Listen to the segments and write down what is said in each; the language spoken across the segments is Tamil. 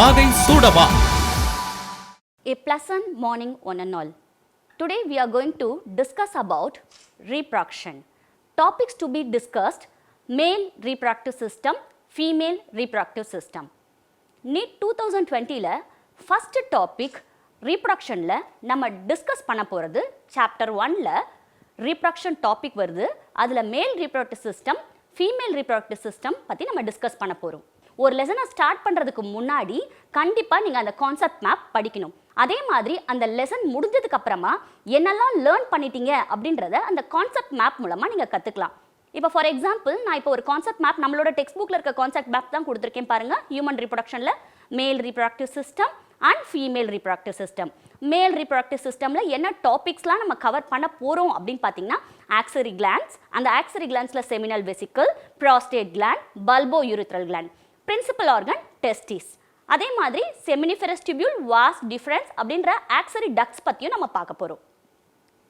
வாகை சூடவா. A pleasant morning one and all. Today we are going to discuss about reproduction. Topics to be discussed: male reproductive system, female reproductive system. NEET 2020 ல first topic reproduction ல நம்ம discuss பண்ண போறது chapter 1 ல reproduction topic வருது. அதுல male reproductive system, female reproductive system பத்தி நம்ம discuss பண்ண போறோம். ஒரு லெசனை ஸ்டார்ட் பண்ணுறதுக்கு முன்னாடி கண்டிப்பாக நீங்கள் அந்த கான்செப்ட் மேப் படிக்கணும். அதே மாதிரி அந்த லெசன் முடிஞ்சதுக்கு அப்புறமா என்னெல்லாம் லேர்ன் பண்ணிட்டீங்க அப்படின்றத அந்த கான்செப்ட் மேப் மூலமாக நீங்கள் கற்றுக்கலாம். இப்போ ஃபார் எக்ஸாம்பிள் நான் இப்போ ஒரு கான்செப்ட் மேப் நம்மளோட டெக்ஸ்ட் புக்கில் இருக்க கான்செப்ட் மேப் தான் கொடுத்துருக்கேன் பாருங்கள். ஹியூமன் ரீப்ரொடக்ஷனில் male reproductive system and female reproductive system. Male reproductive சிஸ்டமில் என்ன டாபிக்ஸ்லாம் நம்ம கவர் பண்ண போகிறோம் அப்படின்னு பார்த்தீங்கன்னா ஆக்சரி கிளாண்ட்ஸ், அந்த ஆக்சரி கிளாண்ட்ஸில் seminal vesicle, prostate gland, bulbourethral gland, principal organ testis. அதே மாதிரி செமினிஃபெரஸ் டியூபியூல், வாஸ் டிஃபரன்ஸ் அப்படின்ற ஆக்சரி டக்ஸ் பற்றியும் நம்ம பார்க்க போகிறோம்.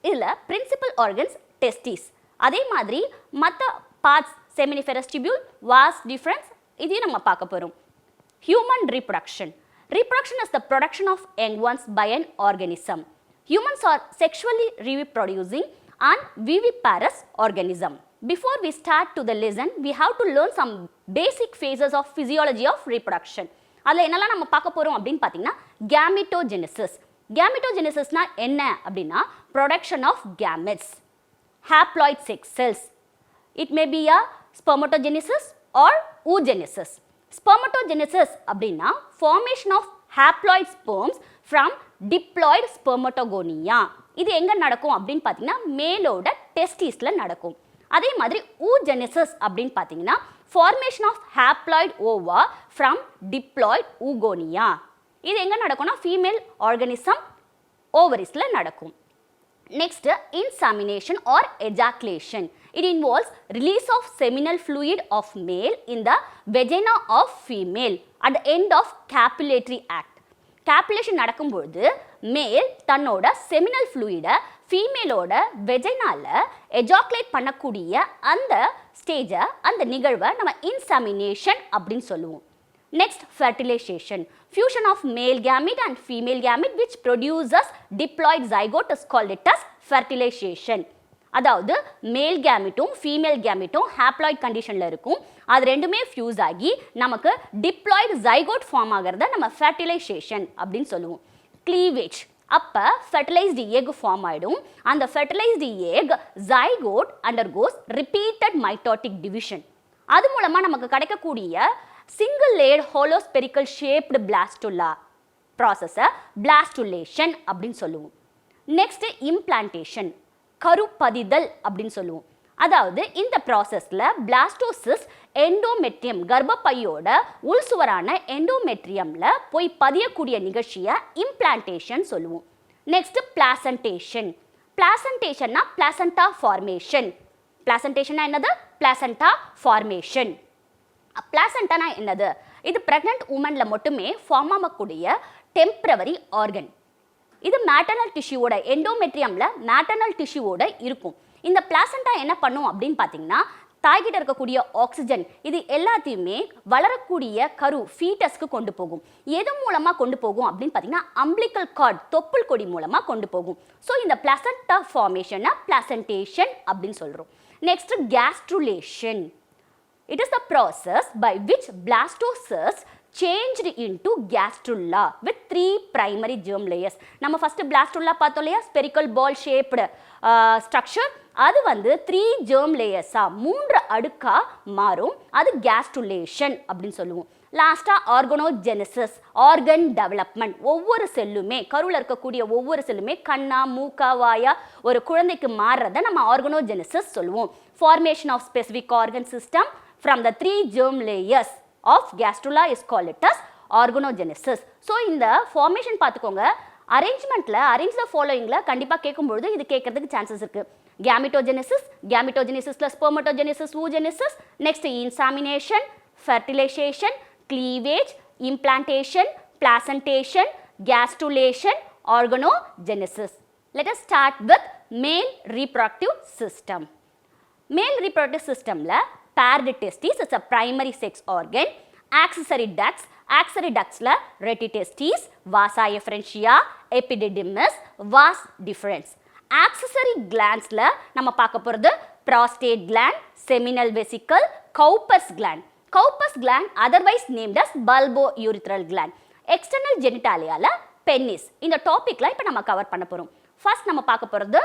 இதில் பிரின்சிபல் ஆர்கன்ஸ் டெஸ்டிஸ், அதே மாதிரி மற்ற parts seminiferous tubule, was difference இதையும் நம்ம பார்க்க போகிறோம். Human reproduction. Reproduction is the production of young ones by an organism. Humans are sexually reproducing and viviparous organism. Before we start to the lesson, we have to learn some basic phases of physiology of reproduction. அதில் என்னெல்லாம் நம்ம பார்க்க போகிறோம் அப்படின்னு பார்த்தீங்கன்னா கேமிட்டோஜெனிசிஸ். கேமிட்டோஜெனிசிஸ்னா என்ன அப்படின்னா production of gametes, haploid sex cells. It may be a spermatogenesis or oogenesis. Spermatogenesis அப்படின்னா formation of haploid sperms from diploid spermatogonia. இது எங்கே நடக்கும் அப்படின்னு பார்த்தீங்கன்னா மேலோட டெஸ்டிஸில் நடக்கும். அதே மாதிரி oogenesis அப்படின்னு பார்த்தீங்கன்னா formation of haploid ova from diploid oogonia. இது எங்கே நடக்கும்னா ஃபீமேல் ஆர்கனிசம் ஓவரிஸில் நடக்கும். Next, insemination or ejaculation. It involves release of seminal fluid of male in the vagina of female at the end of copulatory act. Copulation நடக்கும்போது மேல் தன்னோட செமினல் ஃப்ளூயிடை ஃபீமேலோட வெஜைனால எஜாக்குலேட் பண்ணக்கூடிய அந்த ஸ்டேஜை, அந்த நிகழ்வை நம்ம இன்செமினேஷன் அப்படின்னு சொல்லுவோம். Next, fertilization. Fusion of male gamete and female gamete which produces diploid zygote is called it as fertilization. அதாவது மேல் கேமிட்டும் ஃபீமேல் கேமிட்டும் ஹாப்ளாய்ட் கண்டிஷனில் இருக்கும். அது ரெண்டுமே ஃபியூஸ் ஆகி நமக்கு டிப்ளாய்டு ஜைகோட் ஃபார்ம் ஆகிறத நம்ம ஃபெர்டிலைசேஷன் அப்படின்னு சொல்லுவோம். க்ளீவேஜ். அப்போ ஃபெர்டிலைஸ்டு எக் ஃபார்ம் ஆகிடும். அந்த fertilised egg zygote undergoes repeated mitotic division. அது மூலமாக நமக்கு கிடைக்கக்கூடிய சிங்கிள் லேயர்ட் ஹோலோஸ்பெரிக்கல் ஷேப்டு பிளாஸ்டுலா ப்ராசஸை பிளாஸ்டுலேஷன் அப்படின்னு சொல்லுவோம். நெக்ஸ்ட் இம்ப்ளான்டேஷன், கருப்பதிதல் அப்படின்னு சொல்லுவோம். அதாவது இந்த ப்ராசஸில் பிளாஸ்டோசிஸ் எண்டோமெட்ரியம், கர்ப்பப்பையோட உள்சுவரான எண்டோமெட்ரியமில் போய் பதியக்கூடிய நிகழ்ச்சியை இம்ப்ளான்டேஷன் சொல்லுவோம். Next placentation. பிளாசன்டேஷன்னா பிளாசண்டா ஃபார்மேஷன். பிளாசன்டேஷன்னா என்னது? Placenta formation. பிளாசண்டானா என்னது? இது பிரெக்னன்ட் உமனில் மட்டுமே ஃபார்ம் ஆகக்கூடிய டெம்பரவரி ஆர்கன். இது மேட்டர்னல் டிஷ்யூவோட, எண்டோமெட்ரியமில் மேட்டர்னல் டிஷ்யூவோட இருக்கும். இந்த பிளாசண்டா என்ன பண்ணும் அப்படின்னு பார்த்தீங்கன்னா தாய்கிட்ட இருக்கக்கூடிய ஆக்சிஜன் இது எல்லாத்தையுமே வளரக்கூடிய கரு ஃபீட்டஸ்க்கு கொண்டு போகும். எது மூலமாக கொண்டு போகும் அப்படின்னு பார்த்தீங்கன்னா அம்பிளிக்கல் கார்ட், தொப்புள் கொடி மூலமாக கொண்டு போகும். ஸோ இந்த பிளாசண்டா ஃபார்மேஷனை பிளாசன்டேஷன் அப்படின்னு சொல்கிறோம். Next gastrulation. It is the process by which blastocysts changed into gastrula with 3 primary germ layers. நம்ம first blastula பார்த்தோம் இல்லையா, spherical ball shaped structure. அது வந்து 3 germ layers, 3 அடுக்கா மாறும். அது gastrulation அப்படின்னு சொல்லுவோம். லாஸ்டா ஆர்கனோஜெனிசிஸ், ஆர்கன் டெவலப்மெண்ட். ஒவ்வொரு செல்லுமே, கருவில் இருக்கக்கூடிய ஒவ்வொரு செல்லுமே கண்ணா மூக்கா வாயா ஒரு குழந்தைக்கு மாறுறதை நம்ம ஆர்கனோஜெனிசிஸ் சொல்லுவோம். Formation of specific organ system from the 3 germ layers of gastrula is called it as organogenesis. So இந்த formation பார்த்துக்கோங்க. அரேஞ்ச்மெண்ட்டில் அரேஞ்ச் த ஃபாலோயிங்கில் கண்டிப்பாக கேட்கும்பொழுது இது கேட்கறதுக்கு சான்சஸ் இருக்குது. கேமிட்டோஜெனிசிஸ், கேமிட்டோஜெனிசிஸில் spermatogenesis, oogenesis, next insemination, fertilisation, cleavage, implantation, placentation, gastrulation, organogenesis. Let us start with male reproductive system. Male reproductive system la paired testes is a primary sex organ, accessory ducts Axillary ductsல retitestis, vasa efferentia, epididymis, vas deferens. Accessory glandsல நம்ம பார்க்க போறது prostate gland, seminal vesicle, Cowper's gland. Cowper's gland otherwise named as bulbourethral gland. External genitaliaல penis. இந்த டாபிக்ல இப்ப நம்ம கவர் பண்ண போறோம். First நம்ம பார்க்க போறது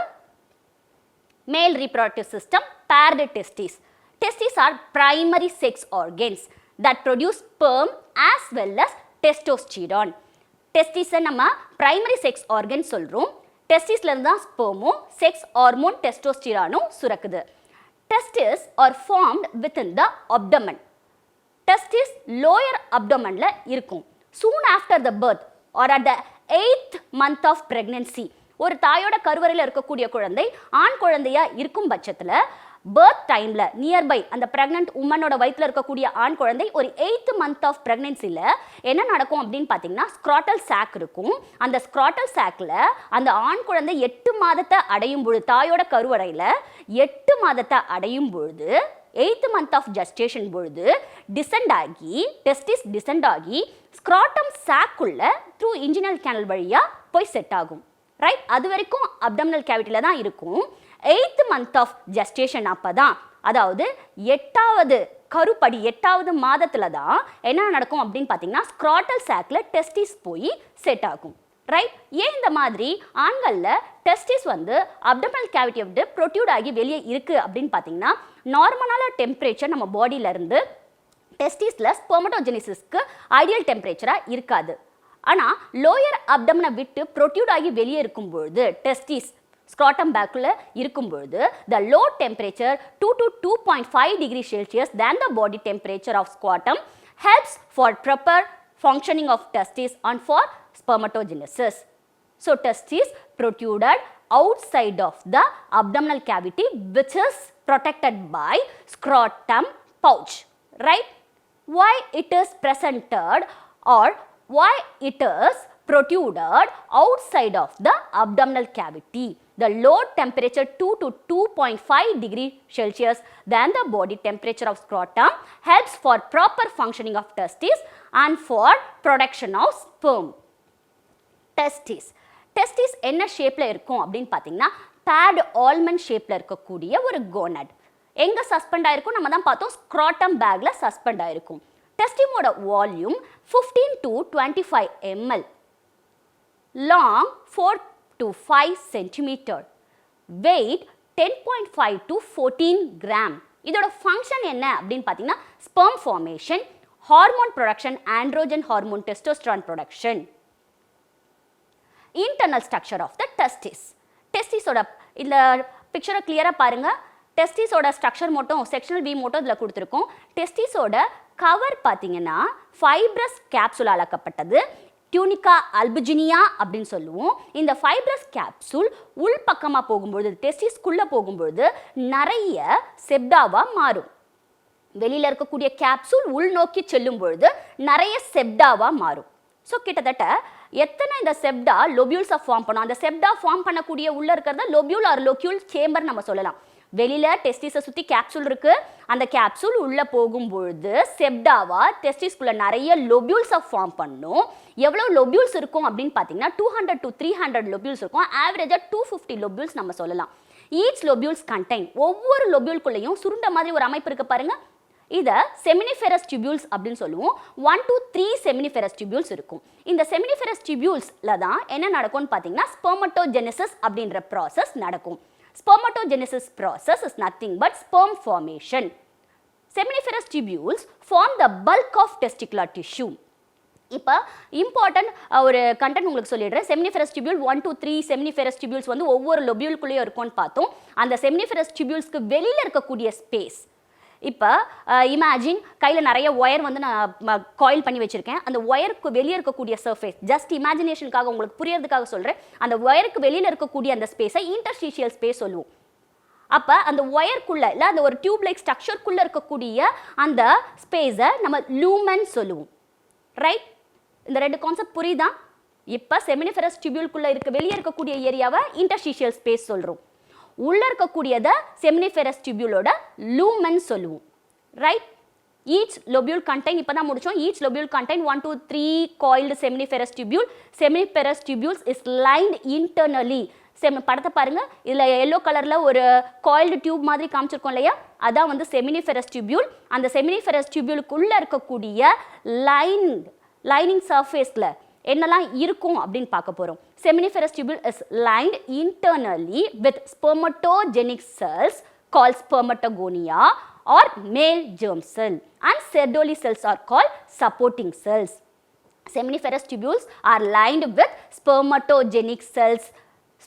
male reproductive system, paired testes. Testes are primary sex organs that produce sperm as well as testosterone. Testes நம்ம primary sex organ சொல்றோம். Testisல இருந்து தான் sperm, sex hormone testosterone சுரக்குது. Testes are formed within the abdomen. Testes lower abdomenல இருக்கும். Soon after the birth or at the 8th month of pregnancy, ஒரு தாயோட கருவறையில் இருக்கக்கூடிய குழந்தை ஆண் குழந்தையா இருக்கும் பட்சத்தில் birth டைம்ல நியர்பை அந்த பிரெக்னன்ட் உமனோட வயிற்றுல இருக்கக்கூடிய ஆண் குழந்தை ஒரு 8th month of pregnancyல என்ன நடக்கும் அப்படின்னு பார்த்தீங்கன்னா ஸ்க்ராட்டல் சாக் இருக்கும். அந்த ஸ்க்ராட்டல் சாக்ல அந்த ஆண் குழந்தை 8 மாதத்தை அடையும் பொழுது தாயோட கருவறையில் 8 மாதத்தை அடையும் பொழுது 8th month of gestation பொழுது டிசெண்ட் ஆகி டெஸ்டிஸ் டிசெண்ட் ஆகி ஸ்க்ராட்டம் சாக்குள்ள த்ரூ இன்ஜினல் கேனல் வழியா போய் செட் ஆகும். ரைட், அது வரைக்கும் அப்டமினல் கேவிட்டில தான் இருக்கும். 8th month of gestation அப்பதான், அதாவது 8வது கருப்படி 8வது மாதத்துல தான் என்ன நடக்கும் அப்படின்னு பார்த்தீங்கன்னா ஸ்க்ராட்டல் சாக்ல டெஸ்டிஸ் போய் செட் ஆகும். ரைட், ஏன் இந்த மாதிரி ஆண்கள்ல டெஸ்டிஸ் வந்து அப்டமினல் கேவிட்டியை விட்டு ப்ரொட்யூட் ஆகி வெளியே இருக்கு அப்படின்னு பார்த்தீங்கன்னா நார்மலான டெம்பரேச்சர் நம்ம பாடியில இருந்து டெஸ்டிஸ்ல ஸ்பெர்மடோஜெனிசிஸ்க்கு ஐடியல் டெம்பரேச்சரா இருக்காது. ஆனால் லோயர் அப்டமனை விட்டு ப்ரொட்யூட் ஆகி வெளியே இருக்கும் பொழுது டெஸ்டிஸ் ஸ்க்ராட்டம் பேக்குள்ள இருக்கும் பொழுது the low temperature 2 to 2.5 degrees Celsius than the body temperature of scrotum helps for proper functioning of testes and for spermatogenesis. So testes protruded outside of the abdominal cavity which is protected by scrotum pouch. Right? Why it is presented or why it is protruded outside of the abdominal cavity? The low temperature 2 to 2.5 degrees Celsius than the body temperature of scrotum helps for proper functioning of testes and for production of sperm. Testes. Testes என்ன ஷேப்ல இருக்கும் அப்படின்னு பார்த்தீங்கன்னா பேட் ஆல்மண்ட் ஷேப்ல இருக்கக்கூடிய ஒரு கோனட். எங்க சஸ்பெண்ட் ஆயிருக்கும் நம்ம தான் பார்த்தோம், ஸ்க்ராட்டம் பேக்ல சஸ்பெண்ட் ஆயிருக்கும். டெஸ்டிமோட volume 15 to 25 ml, long 4 to 5 centimeter, weight 10.5 to 14 gram. இதோட ஃபங்க்ஷன் என்ன அப்படின்னு பார்த்தீங்கன்னா sperm formation, hormone production, androgen hormone, testosterone production. Internal structure of the testis. டெஸ்டிஸோட இந்த பிக்சரை கிளியரா பாருங்க. டெஸ்டிஸோட ஸ்ட்ரக்சர் மட்டும் செக்ஷனல் வியூ மட்டும் இதில் கொடுத்துருக்கோம். டெஸ்டிஸோட கவர் பார்த்தீங்கன்னா ஃபைப்ரஸ் கேப்சூல் அளக்கப்பட்டது, டியூனிகா அல்புஜினியா அப்படின்னு சொல்லுவோம். இந்த ஃபைப்ரஸ் கேப்சூல் உள் பக்கமாக போகும்பொழுது டெஸ்டிஸ்குள்ளே போகும்பொழுது நிறைய செப்டாவாக மாறும். வெளியில் இருக்கக்கூடிய கேப்சூல் உள் நோக்கி செல்லும் பொழுது நிறைய செப்டாவாக மாறும். ஸோ கிட்டத்தட்ட எத்தனை இந்த செப்டா லொபியூல்ஸை ஃபார்ம் பண்ணும், அந்த செப்டா ஃபார்ம் பண்ணக்கூடிய உள்ளே இருக்கிறத லொபியூல் ஆர் லொக்யூல் சேம்பர் நம்ம சொல்லலாம். வெளியில் டெஸ்டிஸை சுற்றி கேப்சூல் இருக்குது, அந்த கேப்சூல் உள்ளே போகும்பொழுது செப்டாவா டெஸ்டிஸ்குள்ளே நிறைய லொபியூல்ஸை ஃபார்ம் பண்ணும். எவ்வளோ லொபியூல்ஸ் இருக்கும் அப்படின்னு பார்த்தீங்கன்னா 200 to 300 லொபியூல்ஸ் இருக்கும். ஆவரேஜாக 250 லொபியூல்ஸ் நம்ம சொல்லலாம். ஈச் லொபியூல்ஸ் கண்டெயின், ஒவ்வொரு லொபியூல்குள்ளேயும் சுருண்ட மாதிரி ஒரு அமைப்பு இருக்கு பாருங்க, இதை செமினிஃபெரஸ் டியூபியூல்ஸ் அப்படின்னு சொல்லுவோம். 1 to 3 செமினிஃபெரஸ் டியூபியூல்ஸ் இருக்கும். இந்த செமினிஃபெரஸ் டியூபியூல்ஸ்ல தான் என்ன நடக்கும்னு பார்த்தீங்கன்னா ஸ்பெர்மட்டோஜெனிசிஸ் அப்படின்ற ப்ராசஸ் நடக்கும். Spermatogenesis process is nothing but sperm formation. Seminiferous tubules form the bulk of testicular tissue. இப்போ இம்பார்ட்டன்ட் ஒரு கண்டென்ட் உங்களுக்கு சொல்லிடுறேன். Seminiferous tubule 1 to 3 seminiferous tubules வந்து ஒவ்வொரு லொபியூல்குள்ளேயும் இருக்கும்னு பார்த்தோம். அந்த செமினிஃபெரஸ் டியூபியூல்ஸ்க்கு வெளியில் இருக்கக்கூடிய ஸ்பேஸ், இப்போ இமேஜின் கையில் நிறைய ஒயர் வந்து நான் காயில் பண்ணி வச்சுருக்கேன். அந்த ஒயருக்கு வெளியே இருக்கக்கூடிய சர்ஃபேஸ், ஜஸ்ட் இமேஜினேஷனுக்காக உங்களுக்கு புரியறதுக்காக சொல்கிறேன், அந்த ஒயருக்கு வெளியில் இருக்கக்கூடிய அந்த ஸ்பேஸை இன்டர்ஸ்டீஷியல் ஸ்பேஸ் சொல்லுவோம். அப்போ அந்த ஒயர்க்குள்ளே இல்லை அந்த ஒரு டியூப் லைக் ஸ்ட்ரக்சர்க்குள்ளே இருக்கக்கூடிய அந்த ஸ்பேஸை நம்ம லூமன் சொல்லுவோம். ரைட், இந்த ரெண்டு கான்செப்ட் புரியுதா? இப்போ செமினிஃபெரஸ் டியூபியூல்குள்ளே வெளியே இருக்கக்கூடிய ஏரியாவை இன்டர்ஸ்டீஷியல் ஸ்பேஸ் சொல்கிறோம். உள்ளே இருக்கக்கூடியதை செமினிஃபெரஸ் டியூபியூலோட லூமன் சொல்லுவோம். ரைட், each lobule contain இப்பதான் முடிச்சோம் each lobule contain 1 2 3 coiled seminiferous tubule. Seminiferous tubules is lined internally. படத்தை பாருங்க, இதுல yellow கலர்ல ஒரு coiled tube மாதிரி காமிச்சிருக்கோம் இல்லையா, அதான் வந்து seminiferous tubule. அந்த seminiferous tubuleக்குள்ள இருக்கக்கூடிய lining surfaceல என்னெல்லாம் இருக்கும் அப்படின்னு பார்க்க போறோம். Seminiferous tubule is lined internally with spermatogenic cells called spermatogonia or male germ cell, and Sertoli cells are called supporting cells. Seminiferous tubules are lined with spermatogenic cells,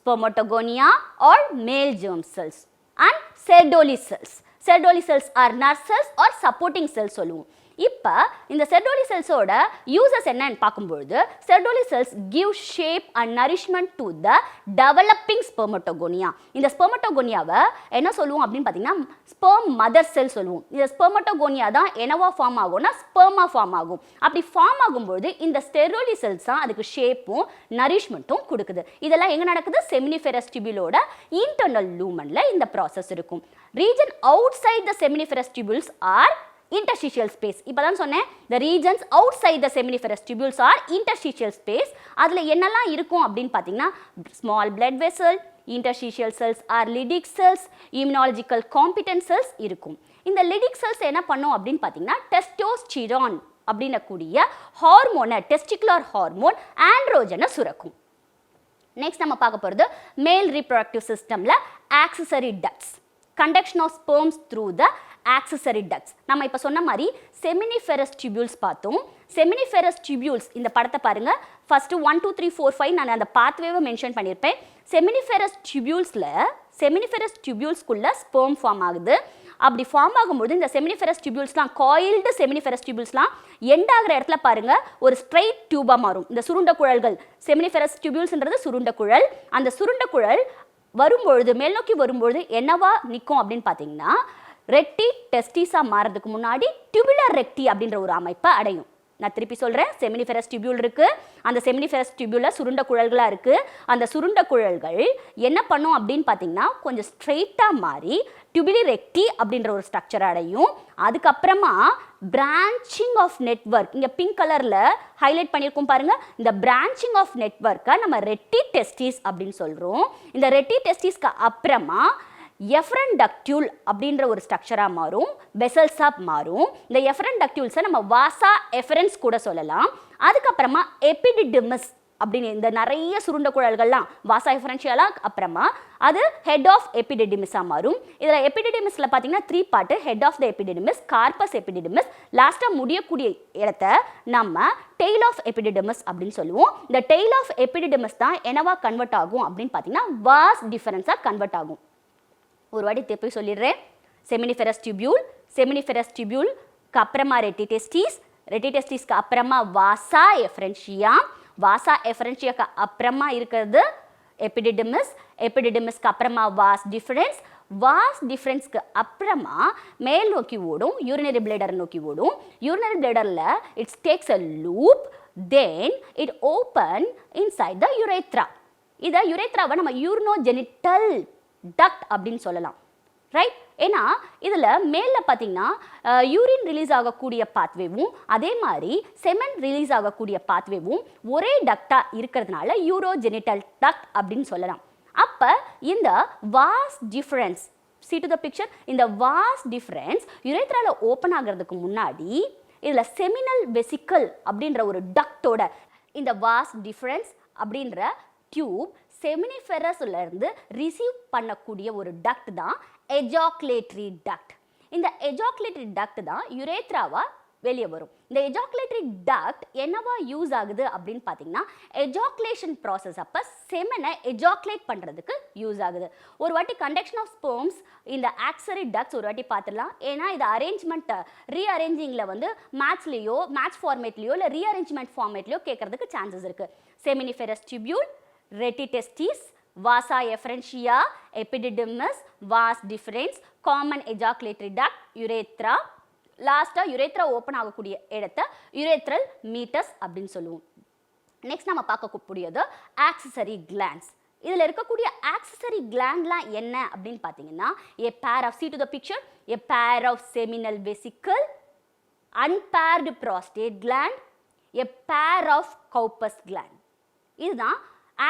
spermatogonia or male germ cells, and Sertoli cells. Sertoli cells are nurse cells or supporting cells சொல்லுவோம். இப்ப இந்த Sertoli cells ஓட uses என்னன்னு பார்க்கும்போது, Sertoli cells give shape and nourishment to the developing spermatogonia. இந்த spermatogoniaவை என்ன சொல்லுவோம் அப்படின்னு பார்த்தீங்கன்னா sperm mother cell சொல்லுவோம். இந்த spermatogonia தான் என்னவா ஃபார்ம் ஆகும்னா sperma ஃபார்ம் ஆகும். அப்படி ஃபார்ம் ஆகும்போது இந்த Sertoli cells தான் அதுக்கு ஷேப்பும் நரிஷ்மெண்ட்டும் கொடுக்குது. இதெல்லாம் எங்க நடக்குது? seminiferous tubuleோட internal lumenல இந்த process இருக்கும். Region outside the seminiferous tubules are interstitial space. இப்பதான் சொன்னேன், the regions outside the seminiferous tubules are interstitial space. அதுல என்னெல்லாம் இருக்கும் அப்படின்னு பார்த்தீங்கன்னா small blood vessel, interstitial cells are lytic cells, immunological competent cells இருக்கும். இந்த lytic cells என்ன பண்ணும் அப்படின்னு பார்த்தீங்கன்னா testosterone அப்படின்னக்கூடிய ஹார்மோனை, டெஸ்டிகுலர் ஹார்மோன் ஆண்ட்ரோஜனை சுரக்கும். நெக்ஸ்ட் நம்ம பார்க்க போகிறது மேல் ரீப்ரொடக்டிவ் சிஸ்டமில் accessory ducts, conduction of sperms through the accessory ducts. நம்ம இப்போ சொன்ன மாதிரி seminiferous tubules பார்த்தோம். seminiferous tubules இந்த படத்தை பாருங்க, ஃபர்ஸ்ட் 1 2 3 4 5 நான் அந்த பாத்வேவை மென்ஷன் பண்ணியிருப்பேன். seminiferous tubulesக்குள்ள sperm ஃபார்ம் ஆகுது. அப்படி ஃபார்ம் ஆகும்போது இந்த seminiferous tubulesலாம் coiled seminiferous tubulesலாம் எண்ட் ஆகிற இடத்துல பாருங்க ஒரு ஸ்ட்ரைட் டியூபா மாறும். இந்த சுருண்ட குழல்கள், seminiferous tubulesன்றது சுருண்ட குழல், அந்த சுருண்ட குழல் வரும்பொழுது மேல் நோக்கி வரும்பொழுது என்னவா நிற்கும் அப்படின்னு பார்த்தீங்கன்னா ரெக்டி டெஸ்டிஸா மாறதுக்கு முன்னாடி டியூபுலர் ரெக்டி அப்படின்ற ஒரு அமைப்பை அடையும். நான் திருப்பி சொல்றேன், seminiferous tubule இருக்கு, அந்த seminiferous tubule சுருண்ட குழல்களா இருக்கு. அந்த சுருண்ட குழல்கள் என்ன பண்ணும் அப்படின்னு பார்த்தீங்கன்னா கொஞ்சம் ஸ்ட்ரெயிட்டா மாறி டியூபுலி ரெக்டி அப்படின்ற ஒரு ஸ்ட்ரக்சர் அடையும். அதுக்கப்புறமா பிரான்ச்சிங் ஆஃப் நெட்வொர்க், இங்க பிங்க் கலர்ல ஹைலைட் பண்ணியிருக்கோம் பாருங்க, இந்த பிரான்ச்சிங் ஆஃப் நெட்வொர்க்கை நம்ம ரெட்டி டெஸ்டிஸ் அப்படின்னு சொல்றோம். இந்த ரெட்டி டெஸ்டிஸ்க்கு அப்புறமா எஃபரன் டக்டியூல் அப்படின்ற ஒரு ஸ்ட்ரக்சராக மாறும், வெசல்ஸாக மாறும். இந்த எஃபரன் டக்டியூல்ஸை நம்ம வாசா எஃபரன்ஸ் கூட சொல்லலாம். அதுக்கப்புறமா எபிடிடிமஸ் அப்படின்னு இந்த நிறைய சுருண்ட குழல்கள்லாம் வாசா எஃபரன்ஷியலாக அப்புறமா அது ஹெட் ஆஃப் எபிடிடிமிஸாக மாறும். இதில் எபிடிடிமிஸில் பார்த்தீங்கன்னா 3 part, head of the epididymis, corpus epididymis, லாஸ்ட்டாக முடியக்கூடிய இடத்த நம்ம டெய்ல் ஆஃப் எபிடிடிமிஸ் அப்படின்னு சொல்லுவோம். இந்த டெய்ல் ஆஃப் எபிடிடிமிஸ் தான் என்னவா கன்வெர்ட் ஆகும் அப்படின்னு பார்த்தீங்கன்னா வாஸ் டிஃபரன்ஸாக கன்வெர்ட் ஆகும். ஒரு வாட்டி திருப்பி சொல்லிடுறேன், seminiferous tubuleக்கு அப்புறமா ரெட்டிடெஸ்டிஸ்க்கு அப்புறமா வாசா எஃபரன்ஷியாக்கு அப்புறமா இருக்கிறது எபிடிடிமிஸ்க்கு அப்புறமா வாஸ் டிஃபரன்ஸ்க்கு அப்புறமா மேல் நோக்கி ஓடும், யூரினரி பிளேடர் நோக்கி ஓடும். யூரினரி பிளேடரில் it's takes a loop, then it open inside the urethra. இதை யுரேத்ராவை நம்ம யூரினோஜெனிட்டல் டக்ட் அப்படின்னு சொல்லலாம், ரைட்? ஏன்னா இதில் மேலில் பார்த்தீங்கன்னா யூரின் ரிலீஸ் ஆகக்கூடிய பாத்வேவும் அதே மாதிரி செமன் ரிலீஸ் ஆகக்கூடிய பாத்வேவும் ஒரே டக்டாக இருக்கிறதுனால யூரோஜெனிட்டல் டக்ட் அப்படின்னு சொல்லலாம். அப்போ இந்த was difference, see to the picture, இந்த வாஸ் டிஃபரன்ஸ் யுரேத்ராவில் ஓப்பன் ஆகிறதுக்கு முன்னாடி இதில் செமினல் வெசிக்கல் அப்படின்ற ஒரு டக்டோட இந்த வாஸ் டிஃபரன்ஸ் அப்படின்ற டியூப் செமினிஃபெரஸ்ல இருந்து ரிசீவ் பண்ணக்கூடிய ஒரு டக்ட் தான் எஜாகுலேட்டரி டக்ட். இந்த எஜாகுலேட்டரி டக்ட் தான் யுரேத்ராவா வெளியே வரும். இந்த எஜாகுலேட்டரி டக்ட் என்னவா யூஸ் ஆகுது அப்படின்னு பார்த்தீங்கன்னா எஜாகுலேஷன் ப்ராசஸ் அப்போ செமனை எஜாகுலேட் பண்ணுறதுக்கு யூஸ் ஆகுது. ஒரு வாட்டி கண்டக்ஷன் ஆஃப் ஸ்பெர்ம்ஸ் இந்த ஆக்சரி டக்ட்ஸ் ஒரு வாட்டி பார்த்துடலாம். ஏன்னா இது அரேஞ்ச்மெண்ட் ரீஅரேஞ்சிங்கில் வந்து மேட்ச்லேயோ மேட்ச் ஃபார்மேட்லேயோ இல்லை ரீஅரேஞ்ச்மெண்ட் ஃபார்மேட்லேயோ கேட்கறதுக்கு சான்சஸ் இருக்குது. Seminiferous tubule, retitestis, vasa efferentia, epididymis, vas deferens, common ejaculatory duct, urethra. லாஸ்ட்டாக யுரேத்ரா ஓப்பன் ஆகக்கூடிய இடத்த யுரேத்ரல் மீட்டஸ் அப்படின்னு சொல்லுவோம். நெக்ஸ்ட் நம்ம பார்க்கக்கூடியது ஆக்சசரி கிளாண்ட்ஸ். இதில் இருக்கக்கூடிய ஆக்சசரி கிளாண்ட்லாம் என்ன அப்படின்னு பார்த்தீங்கன்னா a pair of, see to the picture, a pair of seminal vesicle, unpaired prostate gland, a pair of Cowper's gland. இதுதான்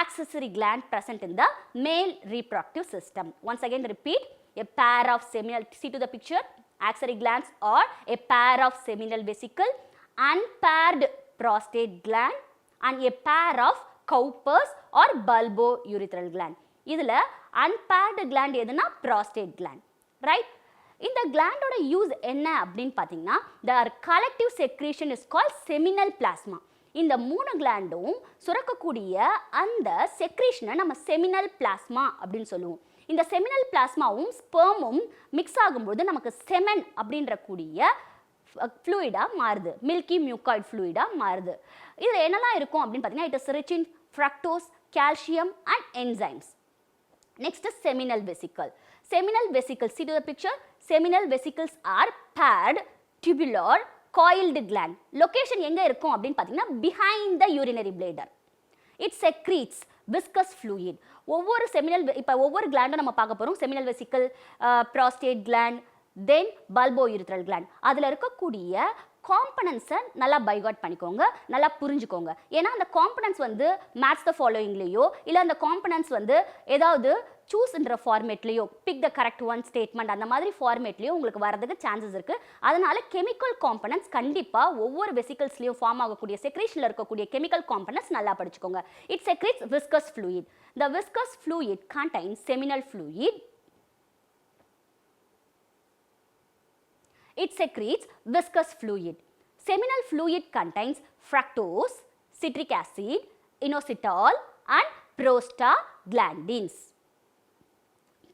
accessory gland present in the male reproductive system. Once again repeat, a pair of seminal, see to the picture, accessory glands or a pair of seminal vesicle, unpaired prostate gland and a pair of Cowper's or bulbourethral gland. இதில் unpaired gland எதுனா prostate gland, right? இந்த glandோட யூஸ் என்ன அப்படின்னு பார்த்தீங்கன்னா, their collective secretion is called seminal plasma. இந்த 3 கிளாண்டும் சுரக்கக்கூடிய அந்த செக்ரீஷனை நம்ம செமினல் பிளாஸ்மா அப்படின்னு சொல்லுவோம். இந்த செமினல் பிளாஸ்மாவும் ஸ்பெர்மும் மிக்ஸ் ஆகும்போது நமக்கு செமன் அப்படின்ற கூடிய ஃப்ளூயிடாக மாறுது, மில்கி மியூகாய்டு ஃப்ளூயிடாக மாறுது. இதில் என்னெல்லாம் இருக்கும் அப்படின்னு பார்த்தீங்கன்னா, it is rich in fructose, calcium and enzymes. Next is seminal vesicle. Seminal vesicles, see to the picture, seminal vesicles are paired, tubular, coiled gland. Location எங்க இருக்கும் அப்படின்னு பார்த்தீங்கன்னா, behind the urinary bladder. It secretes viscous fluid. ஒவ்வொரு செமினல், இப்போ ஒவ்வொரு கிளாண்டும் நம்ம பார்க்க போகிறோம். Seminal vesicle, prostate gland, then bulbourethral gland. அதில் இருக்கக்கூடிய காம்பனன்ட்ஸை நல்லா பைகாட் பண்ணிக்கோங்க, நல்லா புரிஞ்சுக்கோங்க. ஏன்னா அந்த காம்பனன்ட்ஸ் வந்து மேட்ச் த ஃபாலோயிங்லேயோ இல்லை அந்த காம்பனன்ட்ஸ் வந்து ஏதாவது சூஸ்ன்ற ஃபார்மேட்லேயோ, pick the correct one statement அந்த மாதிரி ஃபார்மேட்லேயோ உங்களுக்கு வரதுக்கு சான்சஸ் இருக்குது. அதனால கெமிக்கல் காம்பனன்ட்ஸ் கண்டிப்பாக ஒவ்வொரு வெசிக்கல்ஸ்லேயும் ஃபார்ம் ஆகக்கூடிய செக்ரேஷனில் இருக்கக்கூடிய கெமிக்கல் காம்பனன்ட்ஸ் நல்லா படிச்சுக்கோங்க. It secretes viscous fluid. The viscous fluid contains seminal fluid. It secretes viscous fluid. Seminal fluid contains fructose, citric acid, inositol and prostaglandins.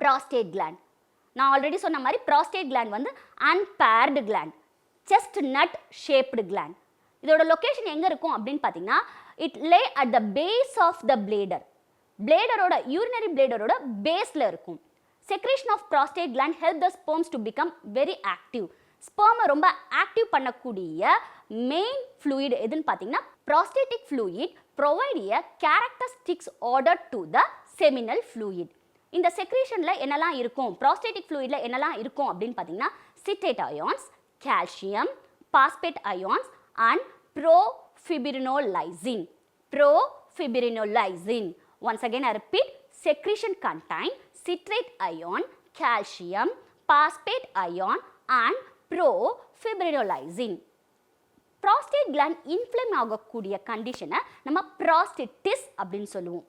Prostate gland. நான் ஆல்ரெடி சொன்ன மாதிரி prostate gland வந்து unpaired gland, chestnut shaped gland. இதோட லொகேஷன் எங்கே இருக்கும் அப்படின்னு பார்த்தீங்கன்னா, it lay at the base of the bladder. பிளேடரோட, urinary bladderோட பேஸில் இருக்கும். Secretion of prostate gland help the sperms to become very active. ஸ்பெர்மை ரொம்ப ஆக்டிவ் பண்ணக்கூடிய மெயின் ஃப்ளூயிட் எதுன்னு பார்த்தீங்கன்னா, prostatic fluid provide a characteristics order to the seminal fluid. இந்த செக்ரீஷனில் என்னெல்லாம் இருக்கும், ப்ராஸ்டேட்டிக் ஃப்ளூயிடில் என்னெல்லாம் இருக்கும் அப்படின்னு பார்த்தீங்கன்னா, citrate ions, calcium, phosphate ions and profibrinolysin. Profibrinolysin. Once again I repeat, secretion contain citrate ion, calcium, phosphate ion and profibrinolysin. Prostate gland inflame ஆகக்கூடிய கண்டிஷனை நம்ம ப்ராஸ்டேட்டிஸ் அப்படின்னு சொல்லுவோம்.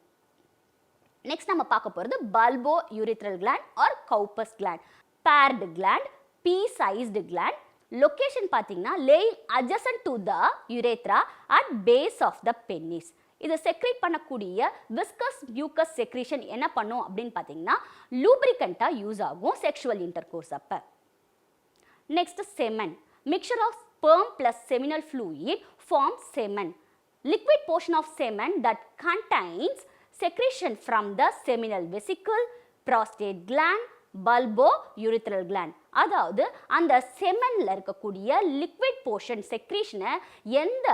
நெக்ஸ்ட் நம்ம பார்க்க போகிறது bulbourethral gland or Cowper's gland. Paired gland, pea-sized gland. Location பார்த்தீங்கன்னா laying adjacent to the urethra at base of the penis. இதை செக்ரேட் பண்ணக்கூடிய விஸ்கஸ் மியூக்கஸ் செக்ரேஷன் என்ன பண்ணும் அப்படின்னு பார்த்தீங்கன்னா, லூப்ரிகண்ட்டாக யூஸ் ஆகும் செக்ஷுவல் இன்டர்கோர்ஸ் அப்போ. Next, semen. Mixture of sperm plus seminal fluid forms semen. Liquid portion of semen that contains secretion from the seminal vesicle, prostate gland, bulbourethral gland. அதாவது அந்த செமன்ல இருக்கக்கூடிய லிக்விட் போர்ஷன் செக்ரீஷனை எந்த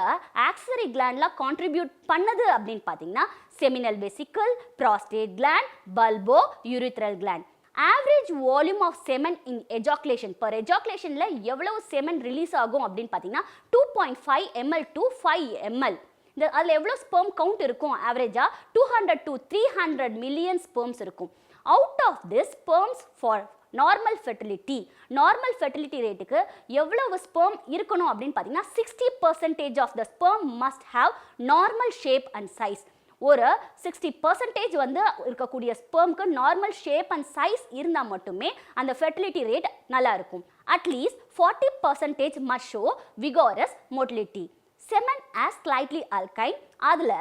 ஆக்சரி கிளாண்ட்ல கான்ட்ரிபியூட் பண்ணது அப்படின்னு பார்த்தீங்கன்னா, seminal vesicle, prostate gland, bulbourethral gland. Average volume of semen in ejaculation, per எஜாகுலேஷனில் எவ்வளவு செமன் ரிலீஸ் ஆகும் அப்படின்னு பார்த்தீங்கன்னா 2.5 ml to 5 ml. இந்த அதில் எவ்வளோ ஸ்பெர்ம் கவுண்ட் இருக்கும், ஆவரேஜாக 200 to 300 மில்லியன் ஸ்பெர்ம்ஸ் இருக்கும். Out of this sperms for normal fertility ரேட்டுக்கு எவ்வளவு ஸ்பெர்ம் இருக்கணும் அப்படின்னு பார்த்தீங்கன்னா 60% of the sperm must have normal shape and size. ஒரு 60% வந்து இருக்கக்கூடிய ஸ்பெர்ம்க்கு நார்மல் ஷேப் அண்ட் சைஸ் இருந்தால் மட்டுமே அந்த ஃபெர்டிலிட்டி ரேட் நல்லா இருக்கும். At least 40% must show vigorous motility. Semen has slightly அல்கைன், அதில்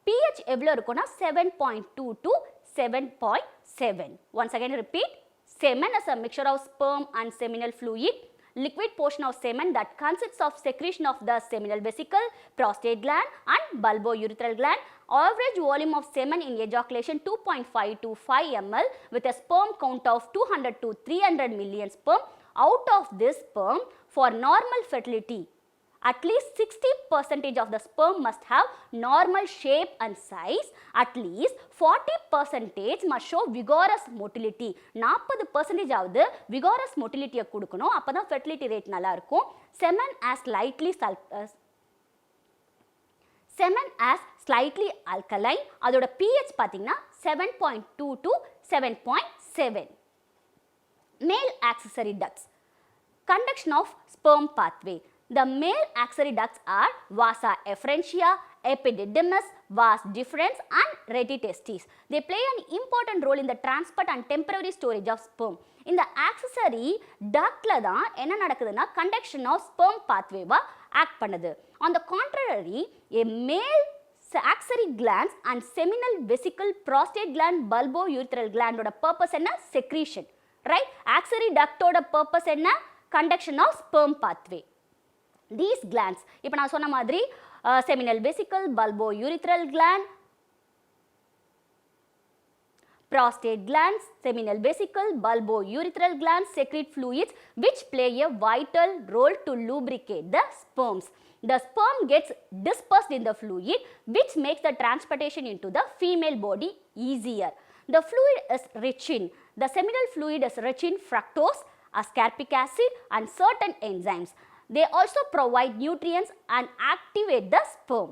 pH எவ்வளோ இருக்கும்னா 7.2 to 7.7. Once again repeat, semen is a mixture of sperm and seminal fluid. Liquid portion of semen that consists of secretion of the seminal vesicle, prostate gland and bulbourethral gland. Average volume of semen in ejaculation 2.5 to 5 ml with a sperm count of 200 to 300 million sperm. Out of this sperm for normal fertility At least 60% of the sperm must have normal shape and size. At least 40% must show vigorous motility. 40% ஆவது vigorous motility கொடுக்கணும். அப்பதான் fertility rate நல்லா இருக்கும். Semen as slightly alkaline. அதோட pH பாத்தீங்கன்னா 7.2 to 7.7. Male accessory ducts. Conduction of sperm pathway. The male accessory ducts are vasa efferentia, epididymis, vas deferens and retitestis. They play an important role in the transport and temporary storage of sperm. In the accessory duct la தான் என்ன நடக்குதுன்னா conduction of sperm pathway வா act பண்ணுது. On the contrary, a male accessory glands and seminal vesicle, prostate gland, bulbourethral gland ஓட purpose என்ன? Secretion. Right? Accessory duct ஓட purpose என்ன? Conduction of sperm pathway. These glands, இப்போ நான் சொன்ன மாதிரி seminal vesicle, bulbourethral gland, prostate glands, seminal vesicle, bulbourethral glands secrete fluids which play a vital role to lubricate the sperms. The sperm gets dispersed in the fluid which makes the transportation into the female body easier. The fluid is rich in, the seminal fluid is rich in fructose, ascorbic acid and certain enzymes. They also provide nutrients and activate the sperm.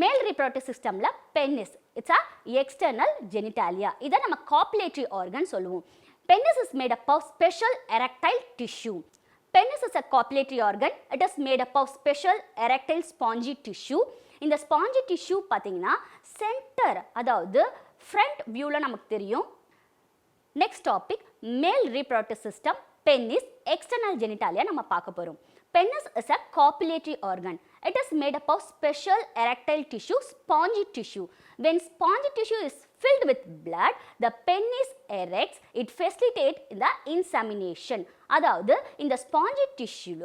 Male reproductive system la penis, it's a external genitalia. இத நம்ம copulatory organ சொல்லுவோம். Penis is made up of special erectile tissue. Penis is a copulatory organ. It is made up of special erectile spongy tissue. இந்த spongy tissue பாத்தீங்கன்னா center, அதாவது front viewல நமக்கு தெரியும். Next topic, male reproductive system, penis, external genitalia நம்ம பார்க்க போறோம். Penis is a copulatory organ. It is made up of special erectile tissue, spongy tissue. When spongy tissue is filled with blood, the penis erects. It facilitates the insemination. அதாவது இந்த spongy tissue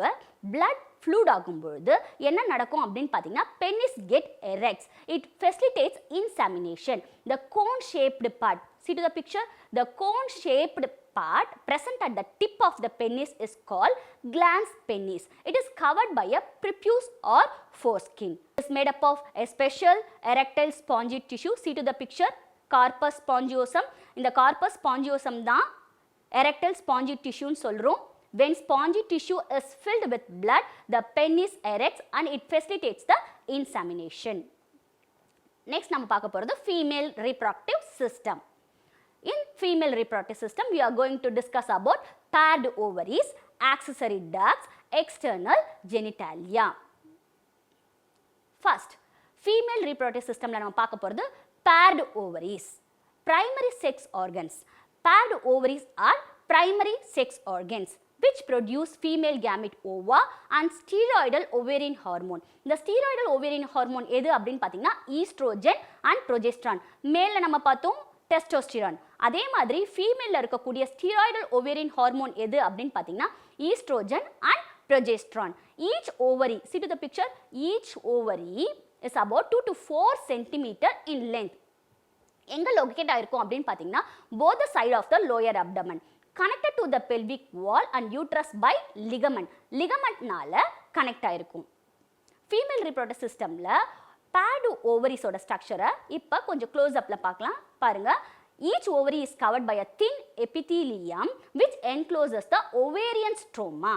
blood fluid ஆகும்போது என்ன நடக்கும் அப்படின்னு பார்த்தீங்கன்னா penis get erects. It facilitates insemination. The cone shaped part. See to the picture. The cone shaped part present at the tip of the penis is called glans penis. It is covered by a prepuce or foreskin. It is made up of a special erectile spongy tissue. See to the picture. Corpus spongiosum. In the corpus spongiosum தான் erectile spongy tissue ன்னு சொல்றோம். When spongy tissue is filled with blood, the penis erects and it facilitates the insemination. Next நம்ம பார்க்க போறது female reproductive system. In female reproductive system, we are going to discuss about paired ovaries, accessory ducts, external genitalia. First, female reproductive system la நம்ம பார்க்க போறது paired ovaries. Primary sex organs. Paired ovaries are primary sex organs which produce female gamete ova and steroidal ovarian hormone. இந்த steroidal ovarian hormone எது அப்படின்னு பார்த்தீங்கன்னா ஈஸ்ட்ரோஜன் and progesterone. மேல்ல நம்ம பார்த்தோம் testosterone. அதே மாதிரி ஃபீமேல்ல இருக்கக்கூடிய steroidal ovarian hormone எது அப்படின்னு பார்த்தீங்கன்னா oestrogen and progesterone. Each ovary, see to the picture, each ovary is about 2 to 4 cm in length. எங்க லொகேட் ஆயிருக்கும் அப்படின்னு பார்த்தீங்கன்னா both the side of the lower abdomen. Connected to the pelvic wall and uterus by ligament. Ligamentனால கனெக்ட் ஆயிருக்கும். Female reproductive systemல paired ovaries ஓட ஸ்ட்ரக்சரை இப்போ கொஞ்சம் க்ளோஸ் அப்ல பார்க்கலாம். பாருங்க. Each ovary is covered by a thin epithelium which encloses the ovarian stroma.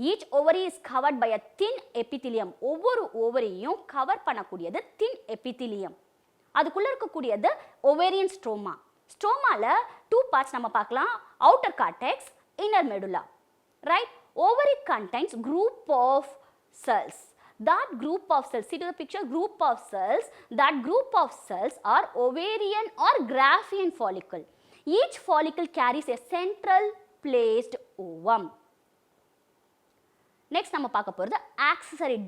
Each ovary is covered by a thin epithelium. ஒவ்வொரு ஓவரியும் கவர் பண்ணக்கூடியது thin epithelium. அதுக்குள்ள இருக்கக்கூடியது ovarian stroma. ஸ்ட்ரோமால 2 parts நம்ம பார்க்கலாம். outer cortex, inner medulla. Right? Ovary contains group of cells. That group of cells, see to the picture, group of cells. That group of cells are ovarian or Graafian follicle. Each follicle carries a central placed ovum. Next நம்ம பார்க்க போறது accessory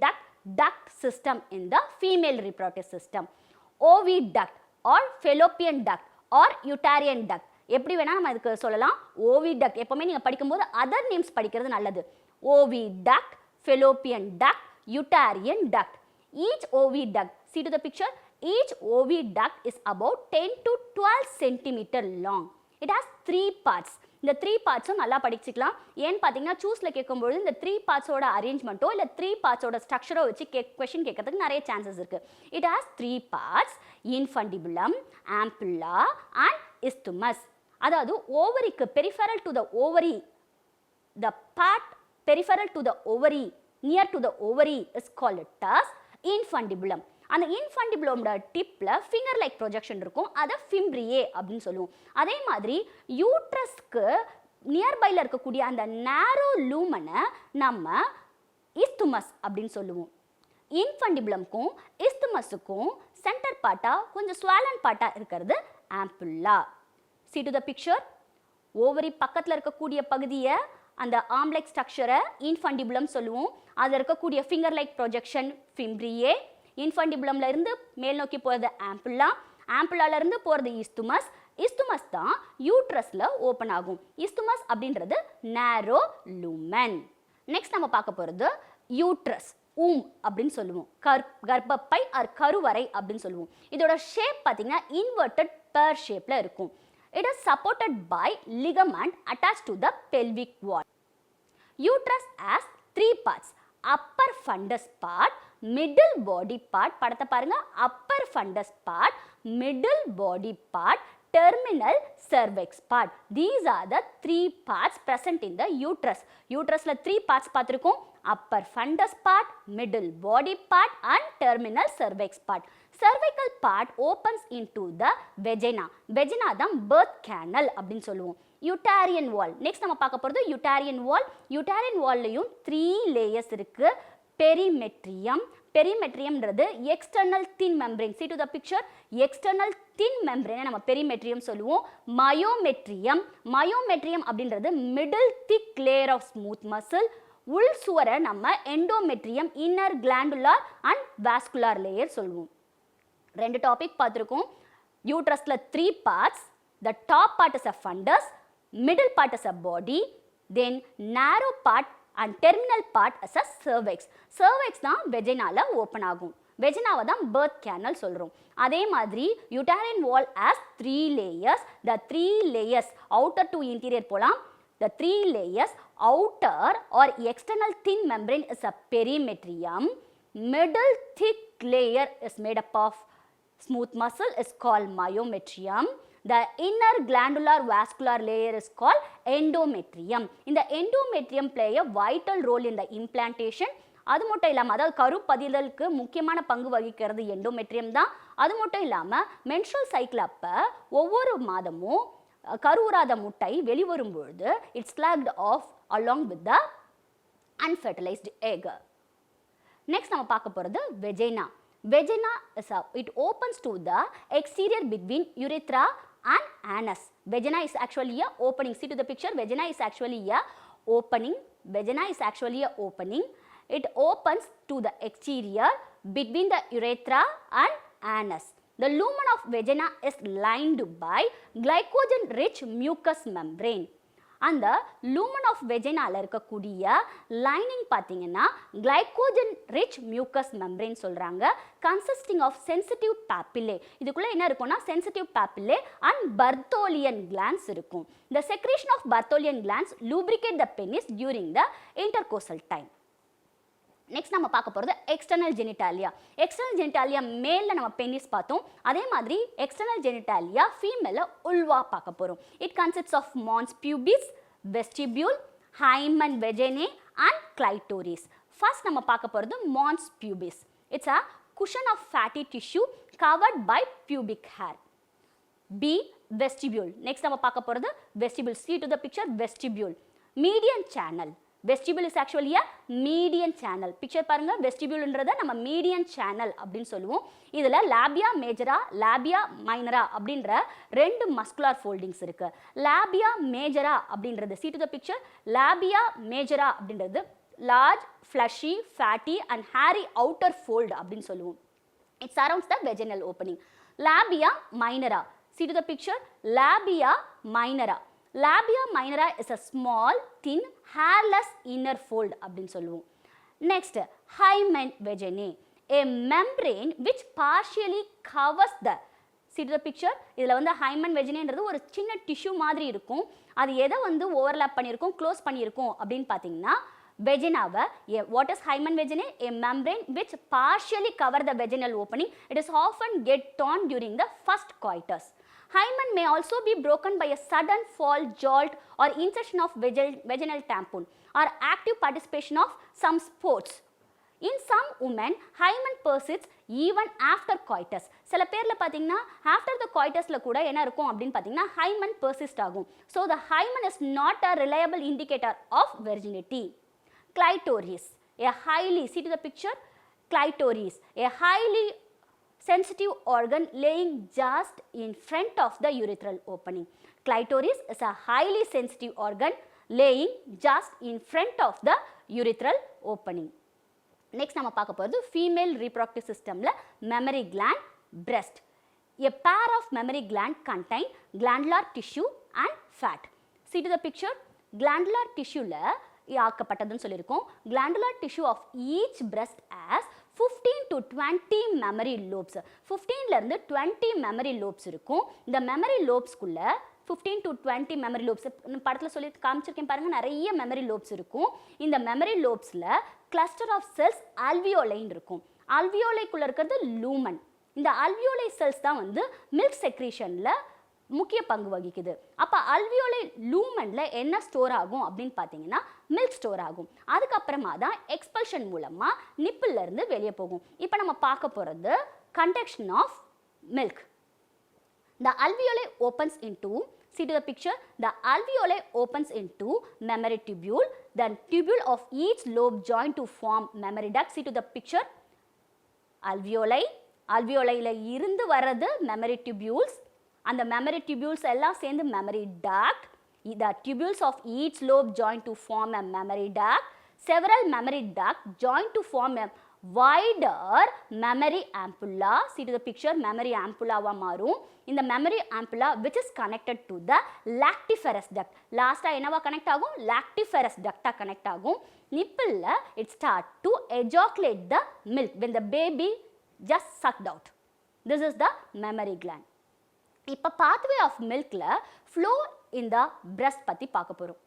duct system in the female reproductive system. Oviduct or fallopian duct or uterine duct. எப்படி வேணா நம்ம இதுக்கு சொல்லலாம். oviduct எப்பவுமே நீங்க படிக்கும்போது other names படிக்கிறது நல்லது. oviduct, fallopian duct, uterine duct. Each oviduct, see to the picture, each oviduct is about 10 to 12 cm long. It has 3 parts. இந்த 3 பார்ட்ஸும் நல்லா படிச்சுக்கலாம். ஏன்னு பார்த்தீங்கன்னா சூஸில் கேட்கும்பொழுது இந்த 3 பார்ட்ஸோட அரேஞ்ச்மெண்ட்டோ இல்லை 3 பார்ட்ஸோட ஸ்ட்ரக்சரோ வச்சு கொஷின் கேட்கறதுக்கு நிறைய சான்சஸ் இருக்குது. It has 3 parts, infundibulum, ampulla and isthmus. அதாவது ஓவரிக்கு peripheral to the ovary, the part peripheral to the ovary, near to the ovary is called as infundibulum. அந்த இன்ஃபண்டிபுலமோட டிப்பில் ஃபிங்கர் லைக் ப்ரொஜெக்ஷன் இருக்கும், அதை ஃபிம்ப்ரியே அப்படின்னு சொல்லுவோம். அதே மாதிரி யூட்ரஸ்க்கு நியர்பையில் இருக்கக்கூடிய அந்த நேரோ லூமனை நம்ம இஸ்துமஸ் அப்படின்னு சொல்லுவோம். இன்ஃபண்டிபுலம்க்கும் இஸ்துமஸுக்கும் சென்டர் பார்ட்டாக கொஞ்சம் ஸ்வாலன் பார்ட்டாக இருக்கிறது ampulla. See to the picture. Ovary பக்கத்தில் இருக்கக்கூடிய பகுதியை அந்த ஆர்ம் லைக் ஸ்ட்ரக்சரை இன்ஃபண்டிபுலம் சொல்லுவோம். அதில் இருக்கக்கூடிய ஃபிங்கர் லைக் ப்ரொஜெக்ஷன் ஃபிம்ப்ரியே. இன்ஃபண்டிபுலம்ல இருந்து மேல் நோக்கி போகிறது ஆம்புல்லா, ஆம்புல்லால இருந்து போகிறது இஸ்துமஸ். இஸ்துமஸ் தான் யூட்ரஸில் ஓப்பன் ஆகும். இஸ்துமஸ் அப்படின்றது நேரோ லூமன். நெக்ஸ்ட் நம்ம பார்க்க போகிறது யூட்ரஸ், அப்படின்னு சொல்லுவோம். கர்ப்பப்பை ஆர் கருவறை அப்படின்னு சொல்லுவோம். இதோட ஷேப் பார்த்தீங்கன்னா இன்வெர்டட் பேர் ஷேப்பில் இருக்கும். It is supported by ligament attached to the pelvic wall. Uterus has 3 parts. Upper fundus part, middle body part, படத்தை பாருங்க, upper fundus part, middle body part, terminal cervix part. These are the 3 parts present in the uterus. Uterusல 3 parts பார்த்திருக்கோம். upper fundus part, middle body part and terminal cervix part. Cervical part opens into the vagina. Vagina தான் birth canal அப்படின்னு சொல்லுவோம். uterine wall. Next நம்ம பார்க்க போகிறது uterine wall. uterine wallலையும் 3 layers இருக்கு. perimetrium. perimetriumன்றது external thin membrane. See to the picture. external thin membrane நம்ம perimetrium சொல்லுவோம். myometrium. myometrium அப்படின்றது middle thick layer of smooth muscle. உள் சுவரை நம்ம endometrium, inner glandular and vascular layer சொல்லுவோம். 2 டாபிக் பார்த்துருக்கோம். யூட்ரஸில் 3 parts. The top part is a fundus, middle part is a body, then narrow part and terminal part is a cervix. Cervix தான் வெஜினால ஓப்பன் ஆகும். வெஜினாவை தான் பர்த் கேனல் சொல்கிறோம். அதே மாதிரி uterine wall has 3 layers. The 3 layers outer to interior போகலாம். The 3 layers, outer or external thin membrane is a perimetrium. Middle thick layer is made up of smooth muscle is called myometrium. The inner glandular vascular layer is called endometrium. In the endometrium play a vital role in the implantation. அது மட்டும் இல்லாமல், அதாவது கருப்பதிதலுக்கு முக்கியமான பங்கு வகிக்கிறது எண்டோமெட்ரியம் தான். அது மட்டும் இல்லாமல் மென்ஸ்ட்ரல் சைக்கிள் அப்போ ஒவ்வொரு மாதமும் கருவுறாத முட்டை வெளிவரும் பொழுது it's sloughed off along with the unfertilised egg. Next நம்ம பார்க்க போகிறது vagina. Vagina is it opens to the exterior between urethra and anus. Vagina is actually a opening. See to the picture. Vagina is actually a opening. Vagina is actually a opening. It opens to the exterior between the urethra and anus. The lumen of vagina is lined by glycogen-rich mucous membrane. அந்த lumen of vaginaல இருக்கக்கூடிய லைனிங் பார்த்தீங்கன்னா glycogen-rich mucous membrane சொல்கிறாங்க. consisting of sensitive papillae. இதுக்குள்ளே என்ன இருக்கும்னா sensitive papillae and Bartholian glands இருக்கும். The secretion of Bartholian glands lubricate the penis during the intercourse time. Next நம்ம பார்க்க போகிறது எக்ஸ்டர்னல் ஜெனிட்டாலியா. எக்ஸ்டர்னல் ஜெனிட்டாலியா மேலில் நம்ம பெனிஸ் பார்த்தோம். அதே மாதிரி எக்ஸ்டர்னல் ஜெனிட்டாலியா ஃபீமேலில் உல்வா பார்க்க போகிறோம். It consists of mons pubis, vestibule, hymen vagina and clitoris. First நம்ம பார்க்க போகிறது mons pubis. It's a cushion of fatty tissue covered by pubic hair. B. Vestibule. Next நம்ம பார்க்க போகிறது vestibule. See to the picture. Vestibule. Median channel. Vestibule is actually a median channel. Picture பாருங்க, vestibuleன்றதை நம்ம median channel அப்படின்னு சொல்லுவோம். இதில் labia majora, labia minora அப்படின்ற 2 muscular foldings இருக்கு. labia majora அப்படின்றது, see to the picture, labia majora அப்படின்றது large, fleshy, fatty and hairy outer fold அப்படின்னு சொல்லுவோம். It surrounds the vaginal opening. labia minora, see to the picture, labia minora. Labia minora is a small, thin, hairless inner fold அப்படின்னு சொல்லுவோம். Next, hymen vaginae, a membrane which partially covers the see to the picture இதில் வந்து hymen vaginae ஒரு சின்ன டிஷ்யூ மாதிரி இருக்கும் அது எதை வந்து ஓவர்லாப் பண்ணியிருக்கும் க்ளோஸ் பண்ணியிருக்கும் அப்படின்னு பார்த்தீங்கன்னா vagina what is hymen vaginae? A membrane which partially cover the vaginal opening. It is often get torn during the first coitus. Hymen may also be broken by a sudden fall, jolt or insertion of vaginal tampon or active participation of some sports. In some women, hymen persists even after coitus. சில பேர்ல பாத்தீங்கன்னா after the coitusல கூட என்ன இருக்கும் அப்படின்னு பாத்தீங்கன்னா hymen persist ஆகும். So the hymen is not a reliable indicator of virginity. Clitoris, a highly, see to the picture, clitoris, a highly sensitive organ laying just in front of the urethral opening. Clitoris is a highly sensitive organ laying just in front of the urethral opening. Next நம்ம பார்க்க போறது female reproductive systemல mammary gland, breast. A pair of mammary gland contain glandular tissue and fat. See to the picture, glandular tissueல ஆக்கப்பட்டதுன்னு சொல்லியிருக்கோம். Glandular tissue of each breast has 15 to 20 mammary lobes. 15ல இருந்து 20 mammary lobes இருக்கும். இந்த mammary lobesக்குள்ள 15 to 20 memory lobes படத்துல சொல்லி காமிச்சிருக்கேன் பாருங்க நிறைய memory lobes இருக்கும். இந்த memory lobesல cluster of cells alveoli இருக்கும். alveoli-க்குள்ள இருக்கிறது lumen. இந்த alveoli cells தான் வந்து milk secretionல முக்கிய பங்கு வகிக்குது. அப்ப alveoli lumenல என்ன ஸ்டோர் ஆகும் அப்படின்னு பாத்தீங்கன்னா milk ஸ்டோர் ஆகும். அதுக்கு அப்புறமா தான் expulsion மூலமா நிப்பிள்ல இருந்து வெளியே போகும். இப்போ நம்ம பார்க்க போறது conduction of milk. The alveoli opens into, see to the picture, the alveoli opens into mammary tubule, then tubule of each lobe join to form mammary duct. See to the picture, alveoli, alveoli-ல இருந்து வரது mammary tubules, and the mammary tubules எல்லாம் சேர்ந்து mammary duct. The tubules of each lobe join to form a mammary duct. Several mammary ducts join to form a wider mammary ampulla. See to the picture, mammary ampulla வா மாறும். இந்த mammary ampulla which is connected to the lactiferous duct. Last என்னவா connect ஆகும்? Lactiferous duct connect ஆகும். Nippleல it start to ejaculate the milk when the baby just sucked out. This is the mammary gland. இப்போ pathway of milkல flow in the breast பத்தி பார்க்க போறோம்.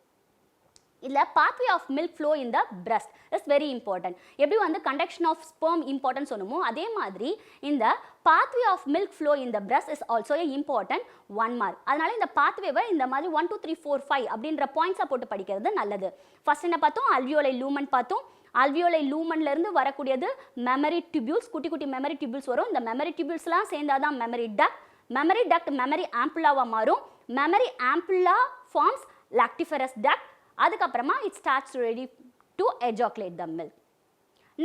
இல்ல pathway of milk flow in the breast is very important. எப்படி வந்து conduction of sperm important சொன்னமோ அதே மாதிரி இந்த pathway of milk flow in the breast is also a important one mark. அதனால இந்த pathway-வை இந்த மாதிரி 1 2 3 4 5 அப்படிங்கற points-ஆ போட்டு படிக்கிறது நல்லது. ஃபர்ஸ்ட் என்ன பார்த்தோம்? alveoli lumen பார்த்தோம். alveoli lumenல இருந்து வரக்கூடியது mammary tubules, குட்டி குட்டி mammary tubules வரும். இந்த mammary tubulesலாம் சேர்ந்தாதான் mammary duct. Mammary duct mammary ampulla-வா மாறும். Mammary ampulla forms lactiferous duct. அதுக்கப்புறமா it starts ready to ejaculate the milk.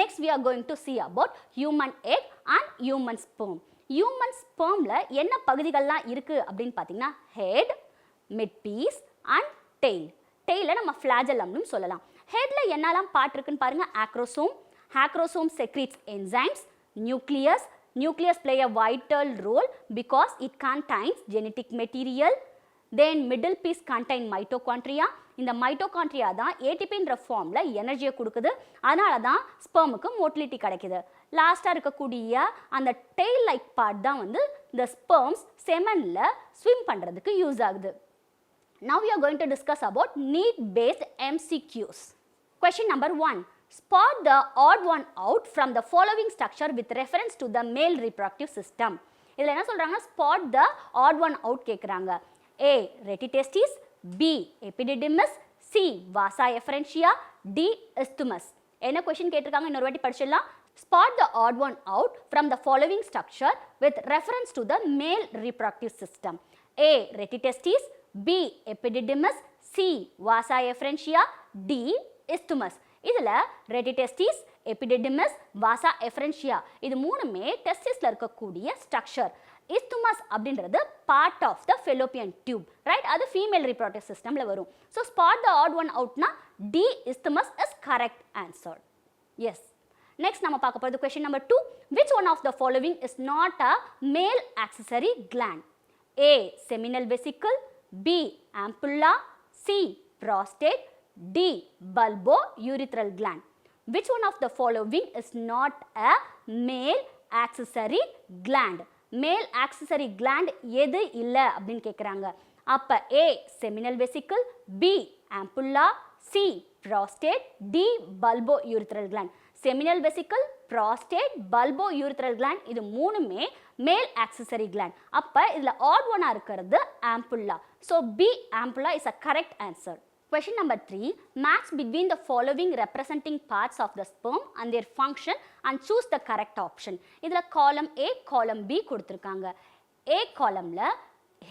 Next we are going to see about human egg and human sperm. Human spermல என்ன பகுதிகள்லாம் இருக்கு அப்படின்னு பார்த்தீங்கன்னா head, midpiece and tail. tailல நம்ம flagellumனு சொல்லலாம். headல என்னெல்லாம் பார்ட் இருக்குன்னு பாருங்க. acrosome. acrosome secretes enzymes. nucleus. nucleus play a vital role because it contains genetic material. Then middle piece contain mitochondria. இந்த mitochondria தான் ATPன்ற ஃபார்ம்ல எனர்ஜியை கொடுக்குது. அதனால தான் ஸ்பெர்முக்கு மோட்டிலிட்டி கிடைக்குது. லாஸ்டா இருக்கக்கூடிய அந்த tail like part தான் வந்து இந்த ஸ்பெர்ம்ஸ் செமன்ல ஸ்விம் பண்றதுக்கு யூஸ் ஆகுது. Now we are going to discuss about NEET based MCQs. Question number 1. Spot the odd one out from the following structure with reference to the male reproductive system. இதுல என்ன சொல்றாங்க? Spot the odd one out கேக்குறாங்க. A. Retitestis. B. Epididymis. C. Vasa efferentia. D. Isthmus. என்ன question கேட்டிருக்காங்க இன்னொரு வாட்டி படிச்சிடலாம். Spot the odd one out from the following structure with reference to the male reproductive system. A. Retitestis. B. Epididymis. C. Vasa efferentia. D. Isthmus. இதுல retitestis, epididymis, vasa efferentia இது மூணுமே டெஸ்டிஸ்ல இருக்கக்கூடிய ஸ்ட்ரக்சர். isthmus அப்படின்றது part of the fallopian tube, right? அது female reproductive systemல வரும். So spot the odd one outனா D isthmus is correct answer. Yes. Next நம்ம பார்க்க போறது question number 2. Which one of the following is not a male accessory gland? A. Seminal vesicle. B. Ampulla. C. Prostate. D. Bulbourethral gland. Which one of the following is not a male accessory gland? மேல் ஆக்சசரி கிளாண்ட் எது இல்லை அப்படின்னு கேட்குறாங்க. அப்போ A seminal vesicle, B ampulla, C prostate, D bulbourethral gland. Seminal vesicle, prostate, bulbourethral gland இது மூணுமே மேல் ஆக்சசரி கிளாண்ட். அப்போ இதில் ஆட் ஒன்னா இருக்கிறது ampulla. So B ampulla is a correct answer. Question number 3. Match between the following representing parts of the sperm and their function and choose the correct option. இதில் column A, column B கொடுத்திருக்காங்க. A columnல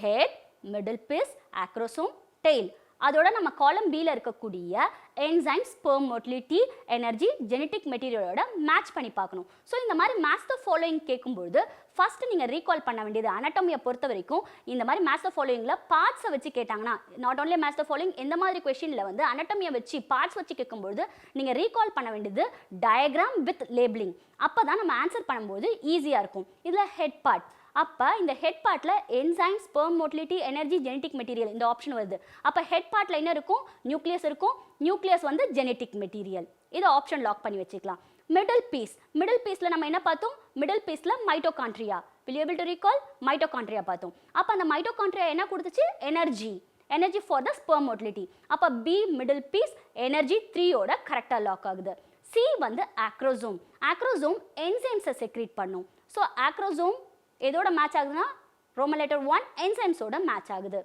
head, middle piece, acrosome, tail. அதோட நம்ம காலம் B ல இருக்கக்கூடிய enzymes, sperm motility, energy, genetic materialோட மேட்ச் பண்ணி பார்க்கணும். ஸோ இந்த மாதிரி மேட்ச் த ஃபாலோயிங் கேட்கும்போது ஃபர்ஸ்ட் நீங்கள் ரீகால் பண்ண வேண்டியது அனாட்டமியை பொறுத்த வரைக்கும் இந்த மாதிரி மேட்ச் த ஃபாலோயிங்கில் பார்ட்ஸை வச்சு கேட்டாங்கன்னா not only match the following எந்த மாதிரி கொஸ்டினில் வந்து அனாட்டமியை வச்சு பார்ட்ஸ் வச்சு கேட்கும்போது நீங்கள் ரீகால் பண்ண வேண்டியது டயக்ராம் வித் லேபிளிங். அப்போ தான் நம்ம ஆன்சர் பண்ணும்போது ஈஸியாக இருக்கும். இதில் ஹெட் பார்ட். அப்போ இந்த ஹெட் பார்ட்டில் enzyme, sperm motility, energy, genetic material இந்த ஆப்ஷன் வருது. அப்போ ஹெட் பார்ட்டில் என்ன இருக்கும்? நியூக்ளியஸ் இருக்கும். நியூக்ளியஸ் வந்து ஜெனட்டிக் மெட்டீரியல். இதை ஆப்ஷன் லாக் பண்ணி வச்சுக்கலாம். Middle piece. மிடில் பீஸில் நம்ம என்ன பார்த்தோம்? மிடில் பீஸில் mitochondria. will you able to recall? Mitochondria பார்த்தோம். அப்போ அந்த மைட்டோகாண்ட்ரியா என்ன கொடுத்துச்சு? Energy. Energy for the sperm motility. அப்போ பி மிடில் பீஸ் எனர்ஜி 3யோட கரெக்டாக லாக் ஆகுது. சி வந்து ஆக்ரோசோம். ஆக்ரோசோம் என்சைம்ஸை செக்ரீட் பண்ணும். ஸோ ஆக்ரோசோம் எதோட மேட்ச் ஆகுதுன்னா ரோமன் லெட்டர் 1 என்சைம்ஸோட மேட்ச் ஆகுது.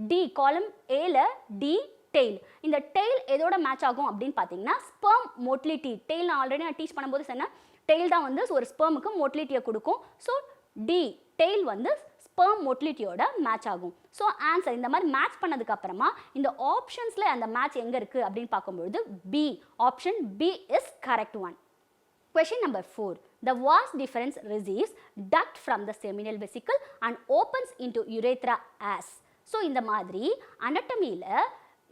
டி காலம் ஏல டி டெய்ல். இந்த டெய்ல் எதோட மேட்ச் ஆகும் அப்படின்னு பார்த்தீங்கன்னா ஸ்பெர்ம் மோட்டிலிட்டி. டெய்ல் நான் ஆல்ரெடி நான் டீச் பண்ணும்போது சொன்னேன் டெய்ல் தான் வந்து ஒரு ஸ்பெர்முக்கு மோட்டிலிட்டியை கொடுக்கும். ஸோ டி டெய்ல் வந்து ஸ்பெர்ம் மோட்டிலிட்டியோட மேட்ச் ஆகும். ஸோ ஆன்சர் இந்த மாதிரி மேட்ச் பண்ணதுக்கு அப்புறமா இந்த ஆப்ஷன்ஸில் அந்த மேட்ச் எங்கே இருக்குது அப்படின்னு பார்க்கும்பொழுது B option B is correct one. Question number 4. The vas deferens receives duct from the seminal vesicle and opens into urethra as. So இந்த மாதிரி anatomy-ல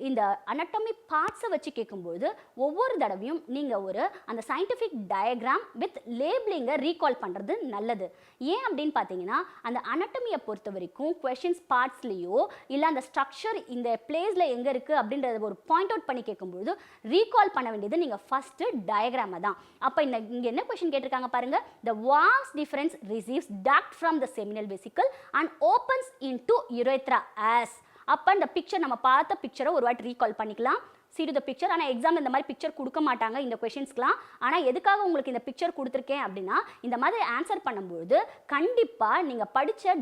இந்த anatomy பார்ட்ஸை வச்சு கேட்கும்போது ஒவ்வொரு தடவையும் நீங்கள் ஒரு அந்த சயின்டிஃபிக் டயக்ராம் வித் லேபிளிங்கை ரீகால் பண்ணுறது நல்லது. ஏன் அப்படின்னு பார்த்தீங்கன்னா அந்த anatomy-யை பொறுத்த வரைக்கும் கொஷின்ஸ் பார்ட்ஸ்லேயோ இல்லை அந்த ஸ்ட்ரக்சர் இந்த பிளேஸில் எங்கே இருக்குது அப்படின்றத ஒரு பாயிண்ட் அவுட் பண்ணி கேட்கும்போது ரீகால் பண்ண வேண்டியது நீங்கள் ஃபஸ்ட்டு டயக்ராமை தான். அப்போ இங்கே என்ன கொஷின் கேட்டிருக்காங்க பாருங்கள். The vas deferens receives duct from the seminal vesicle and opens into urethra as. அப்போ இந்த பிக்சர் நம்ம பார்த்த பிக்சரை ஒரு வாட்டி ரீகால் பண்ணிக்கலாம். see to the picture. ஆனால் எக்ஸாம் இந்த மாதிரி பிக்சர் கொடுக்க மாட்டாங்க இந்த கொஷின்ஸ்க்குலாம். ஆனால் எதுக்காக உங்களுக்கு இந்த பிக்சர் கொடுத்துருக்கேன் அப்படின்னா இந்த மாதிரி ஆன்சர் பண்ணும்போது கண்டிப்பாக நீங்கள் படித்த